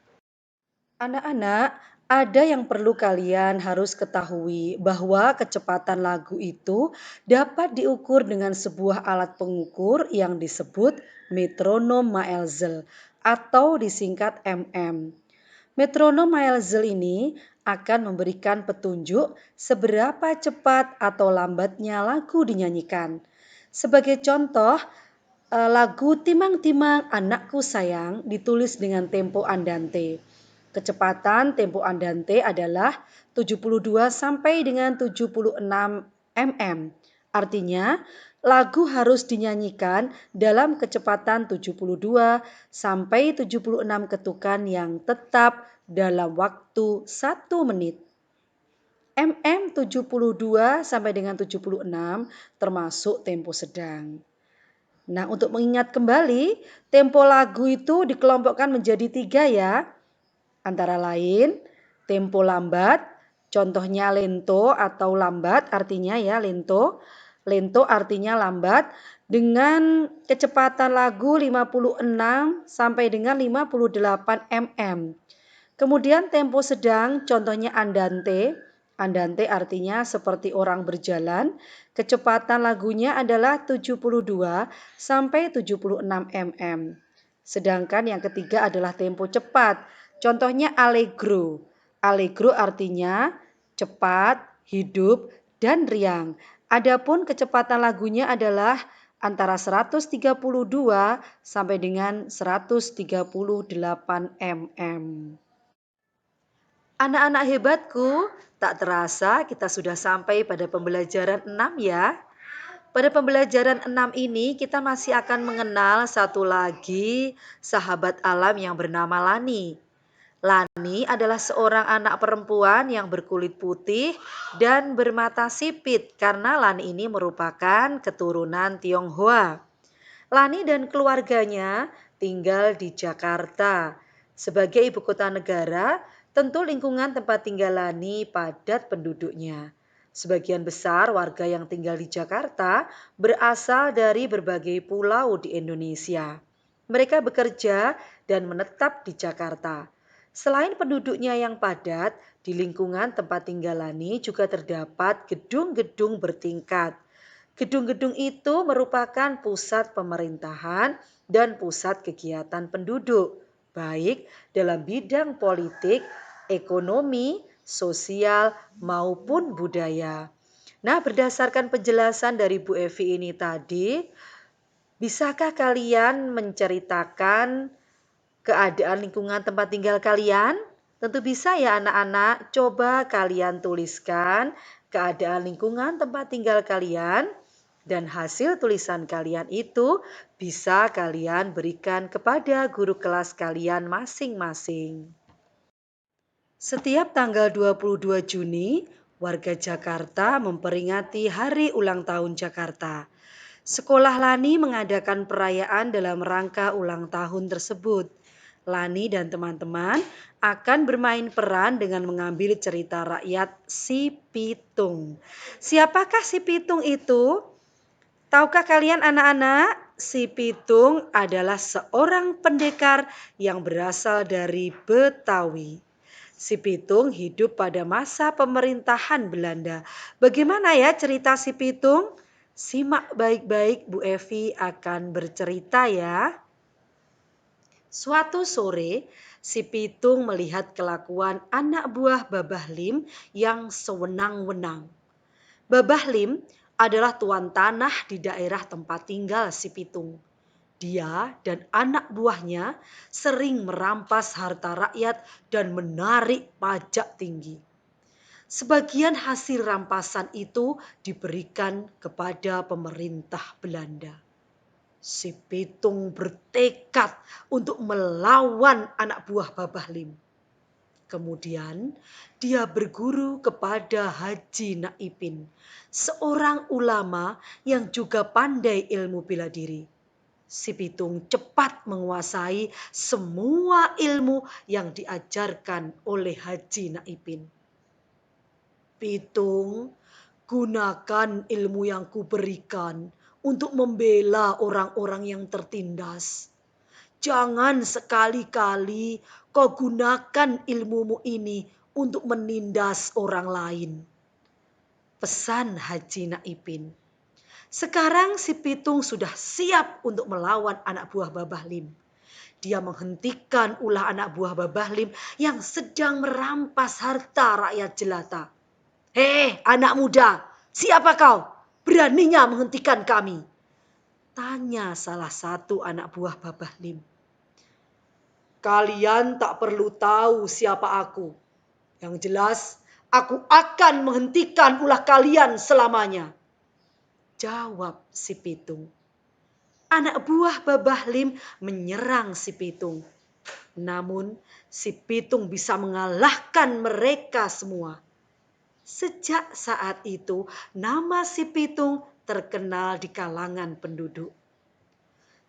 Anak-anak, ada yang perlu kalian harus ketahui bahwa kecepatan lagu itu dapat diukur dengan sebuah alat pengukur yang disebut metronom Maelzel atau disingkat MM. Metronom Maelzel ini akan memberikan petunjuk seberapa cepat atau lambatnya lagu dinyanyikan. Sebagai contoh, lagu Timang-Timang Anakku Sayang ditulis dengan tempo andante. Kecepatan tempo andante adalah 72 sampai dengan 76 mm. Artinya, lagu harus dinyanyikan dalam kecepatan 72 sampai 76 ketukan yang tetap dalam waktu 1 menit. MM 72 sampai dengan 76 termasuk tempo sedang. Nah, untuk mengingat kembali, tempo lagu itu dikelompokkan menjadi 3 ya. Antara lain, tempo lambat, contohnya lento atau lambat artinya ya lento. Lento artinya lambat dengan kecepatan lagu 56 sampai dengan 58 mm. Kemudian tempo sedang, contohnya andante. Andante artinya seperti orang berjalan. Kecepatan lagunya adalah 72 sampai 76 mm. Sedangkan yang ketiga adalah tempo cepat. Contohnya allegro. Allegro artinya cepat, hidup, dan riang. Adapun kecepatan lagunya adalah antara 132 sampai dengan 138 mm. Anak-anak hebatku, tak terasa kita sudah sampai pada pembelajaran 6 ya. Pada pembelajaran 6 ini kita masih akan mengenal satu lagi sahabat alam yang bernama Lani. Lani adalah seorang anak perempuan yang berkulit putih dan bermata sipit karena Lani ini merupakan keturunan Tionghoa. Lani dan keluarganya tinggal di Jakarta. Sebagai ibu kota negara, tentu lingkungan tempat tinggal Lani padat penduduknya. Sebagian besar warga yang tinggal di Jakarta berasal dari berbagai pulau di Indonesia. Mereka bekerja dan menetap di Jakarta. Selain penduduknya yang padat, di lingkungan tempat tinggal Lani juga terdapat gedung-gedung bertingkat. Gedung-gedung itu merupakan pusat pemerintahan dan pusat kegiatan penduduk, baik dalam bidang politik, ekonomi, sosial, maupun budaya. Nah, berdasarkan penjelasan dari Bu Evi ini tadi, bisakah kalian menceritakan keadaan lingkungan tempat tinggal kalian? Tentu bisa ya anak-anak. Coba kalian tuliskan keadaan lingkungan tempat tinggal kalian dan hasil tulisan kalian itu bisa kalian berikan kepada guru kelas kalian masing-masing. Setiap tanggal 22 Juni, warga Jakarta memperingati Hari Ulang Tahun Jakarta. Sekolah Lani mengadakan perayaan dalam rangka ulang tahun tersebut. Lani dan teman-teman akan bermain peran dengan mengambil cerita rakyat Si Pitung. Siapakah Si Pitung itu? Tahukah kalian anak-anak? Si Pitung adalah seorang pendekar yang berasal dari Betawi. Si Pitung hidup pada masa pemerintahan Belanda. Bagaimana ya cerita Si Pitung? Simak baik-baik, Bu Evi akan bercerita ya. Suatu sore, Si Pitung melihat kelakuan anak buah Babah Lim yang sewenang-wenang. Babah Lim adalah tuan tanah di daerah tempat tinggal Si Pitung. Dia dan anak buahnya sering merampas harta rakyat dan menarik pajak tinggi. Sebagian hasil rampasan itu diberikan kepada pemerintah Belanda. Si Pitung bertekad untuk melawan anak buah Babah Lim. Kemudian dia berguru kepada Haji Naipin, seorang ulama yang juga pandai ilmu bela diri. Si Pitung cepat menguasai semua ilmu yang diajarkan oleh Haji Naipin. Pitung, gunakan ilmu yang kuberikan untuk membela orang-orang yang tertindas. Jangan sekali-kali kau gunakan ilmumu ini untuk menindas orang lain. Pesan Haji Naipin. Sekarang si Pitung sudah siap untuk melawan anak buah Babah Lim. Dia menghentikan ulah anak buah Babah Lim yang sedang merampas harta rakyat jelata. Hei anak muda, siapa kau? Beraninya menghentikan kami? Tanya salah satu anak buah Babah Lim. Kalian tak perlu tahu siapa aku. Yang jelas, aku akan menghentikan ulah kalian selamanya. Jawab si Pitung. Anak buah Babah Lim menyerang si Pitung. Namun si Pitung bisa mengalahkan mereka semua. Sejak saat itu nama si Pitung terkenal di kalangan penduduk.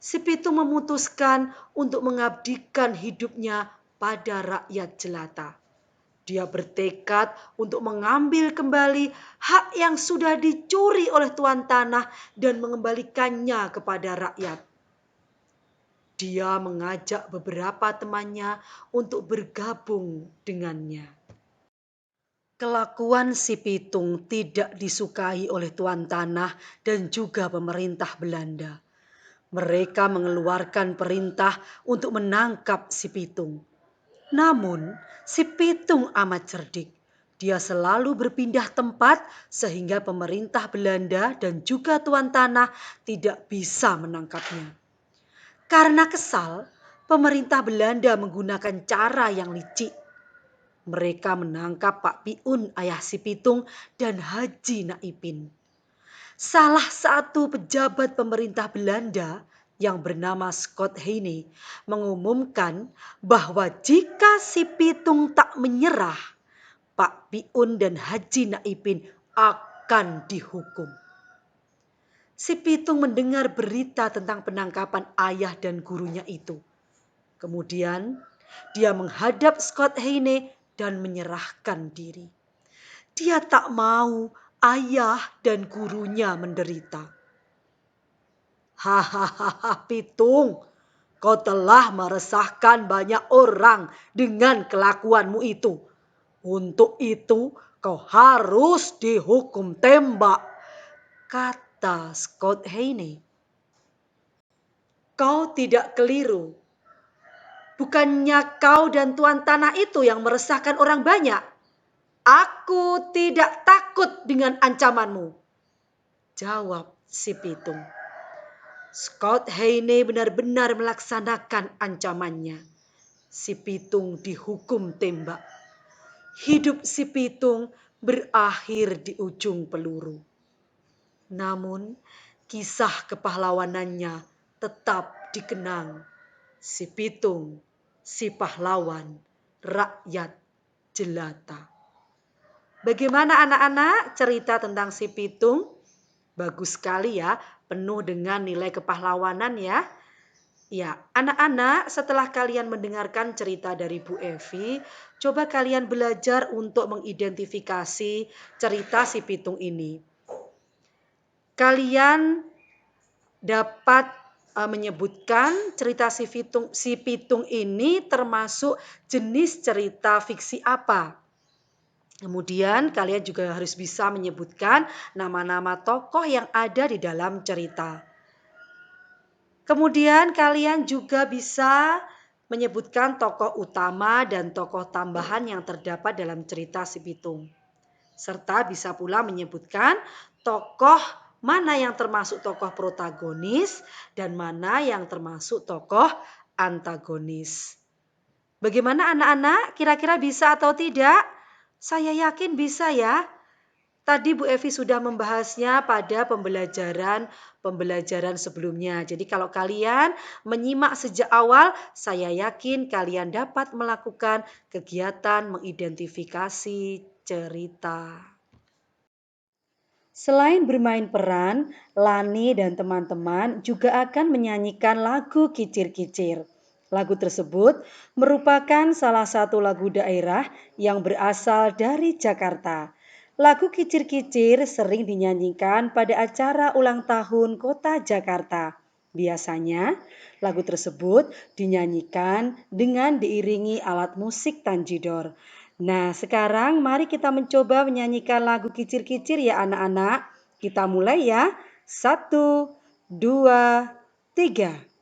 Si Pitung memutuskan untuk mengabdikan hidupnya pada rakyat jelata. Dia bertekad untuk mengambil kembali hak yang sudah dicuri oleh tuan tanah dan mengembalikannya kepada rakyat. Dia mengajak beberapa temannya untuk bergabung dengannya. Kelakuan si Pitung tidak disukai oleh tuan tanah dan juga pemerintah Belanda. Mereka mengeluarkan perintah untuk menangkap si Pitung. Namun, si Pitung amat cerdik. Dia selalu berpindah tempat sehingga pemerintah Belanda dan juga tuan tanah tidak bisa menangkapnya. Karena kesal, pemerintah Belanda menggunakan cara yang licik. Mereka menangkap Pak Piun, ayah si Pitung, dan Haji Naipin. Salah satu pejabat pemerintah Belanda yang bernama Scott Heine mengumumkan bahwa jika si Pitung tak menyerah, Pak Piun dan Haji Naipin akan dihukum. Si Pitung mendengar berita tentang penangkapan ayah dan gurunya itu. Kemudian dia menghadap Scott Heine dan menyerahkan diri. Dia tak mau ayah dan gurunya menderita. Hahaha Pitung, kau telah meresahkan banyak orang dengan kelakuanmu itu. Untuk itu kau harus dihukum tembak, kata Scott Heine. Kau tidak keliru. Bukannya kau dan tuan tanah itu yang meresahkan orang banyak? Aku tidak takut dengan ancamanmu, jawab si Pitung. Scott Heine benar-benar melaksanakan ancamannya. Si Pitung dihukum tembak. Hidup si Pitung berakhir di ujung peluru. Namun kisah kepahlawanannya tetap dikenang. Si Pitung, si pahlawan, rakyat jelata. Bagaimana anak-anak cerita tentang si Pitung? Bagus sekali ya, penuh dengan nilai kepahlawanan ya. Ya, anak-anak setelah kalian mendengarkan cerita dari Bu Evi, coba kalian belajar untuk mengidentifikasi cerita si Pitung ini. Kalian dapat menyebutkan cerita si Pitung ini termasuk jenis cerita fiksi apa. Kemudian kalian juga harus bisa menyebutkan nama-nama tokoh yang ada di dalam cerita. Kemudian kalian juga bisa menyebutkan tokoh utama dan tokoh tambahan yang terdapat dalam cerita si Pitung. Serta bisa pula menyebutkan tokoh mana yang termasuk tokoh protagonis dan mana yang termasuk tokoh antagonis. Bagaimana anak-anak? Kira-kira bisa atau tidak? Saya yakin bisa ya. Tadi Bu Evi sudah membahasnya pada pembelajaran sebelumnya. Jadi kalau kalian menyimak sejak awal, saya yakin kalian dapat melakukan kegiatan mengidentifikasi cerita. Selain bermain peran, Lani dan teman-teman juga akan menyanyikan lagu Kicir-Kicir. Lagu tersebut merupakan salah satu lagu daerah yang berasal dari Jakarta. Lagu Kicir-Kicir sering dinyanyikan pada acara ulang tahun Kota Jakarta. Biasanya, lagu tersebut dinyanyikan dengan diiringi alat musik tanjidor. Nah, sekarang mari kita mencoba menyanyikan lagu Kicir-Kicir ya anak-anak. Kita mulai ya. 1, 2, 3.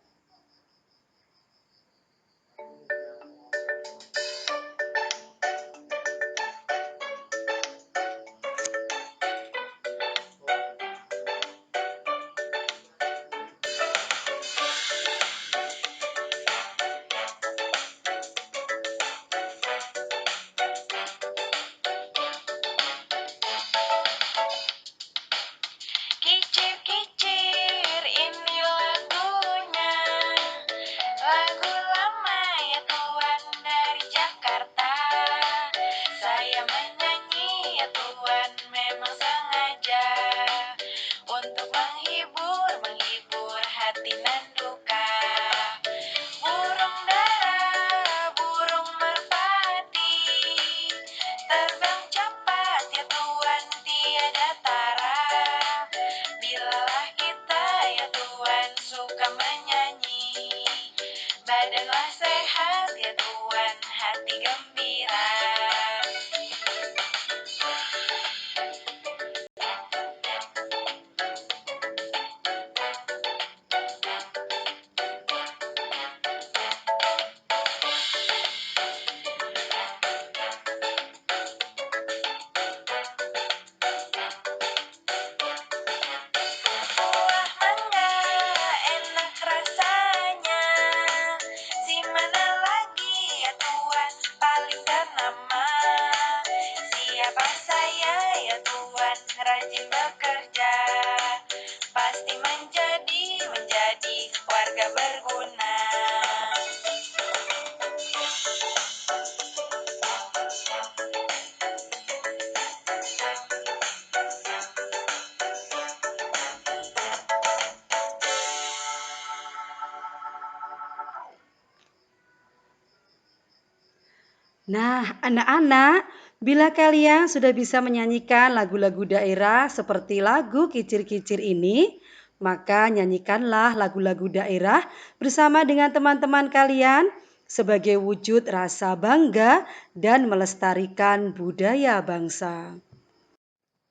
Kicir-kicir ini lagunya, lagu lama ya tuan dari Jakarta. Saya menyanyi ya tuan memang sengaja untuk menghibur hati nan duka. Burung dara, burung merpati, terbang cepat ya tuan tiada tara. Bilalah kita ya Tuhan suka menyanyi, badanlah sehat ya Tuhan, hati gembira. Buah mangga enak rasanya, si mana lagi ya Tuhan paling ternama. Siapa saya ya Tuhan rajin bekerja, pasti menjadi warga berguna. Nah, anak-anak, bila kalian sudah bisa menyanyikan lagu-lagu daerah seperti lagu Kicir-Kicir ini, maka nyanyikanlah lagu-lagu daerah bersama dengan teman-teman kalian sebagai wujud rasa bangga dan melestarikan budaya bangsa.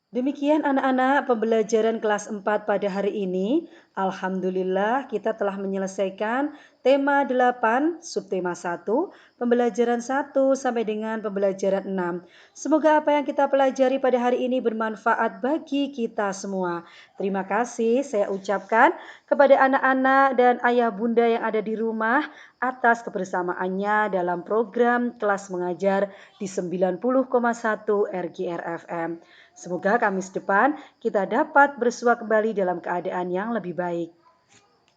Demikian anak-anak pembelajaran kelas 4 pada hari ini. Alhamdulillah kita telah menyelesaikan tema 8, subtema 1, pembelajaran 1 sampai dengan pembelajaran 6. Semoga apa yang kita pelajari pada hari ini bermanfaat bagi kita semua. Terima kasih saya ucapkan kepada anak-anak dan ayah bunda yang ada di rumah atas kebersamaannya dalam program kelas mengajar di 90,1 RGR FM. Semoga Kamis depan kita dapat bersua kembali dalam keadaan yang lebih baik.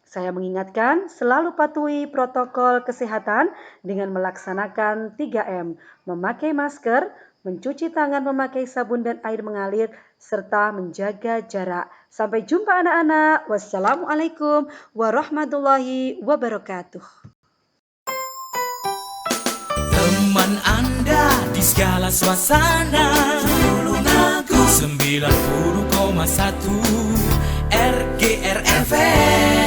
Saya mengingatkan selalu patuhi protokol kesehatan dengan melaksanakan 3M, memakai masker, mencuci tangan memakai sabun dan air mengalir, serta menjaga jarak. Sampai jumpa anak-anak. Wassalamualaikum warahmatullahi wabarakatuh. Teman Anda di segala suasana, Tulung Agung 90,1 RGR FM.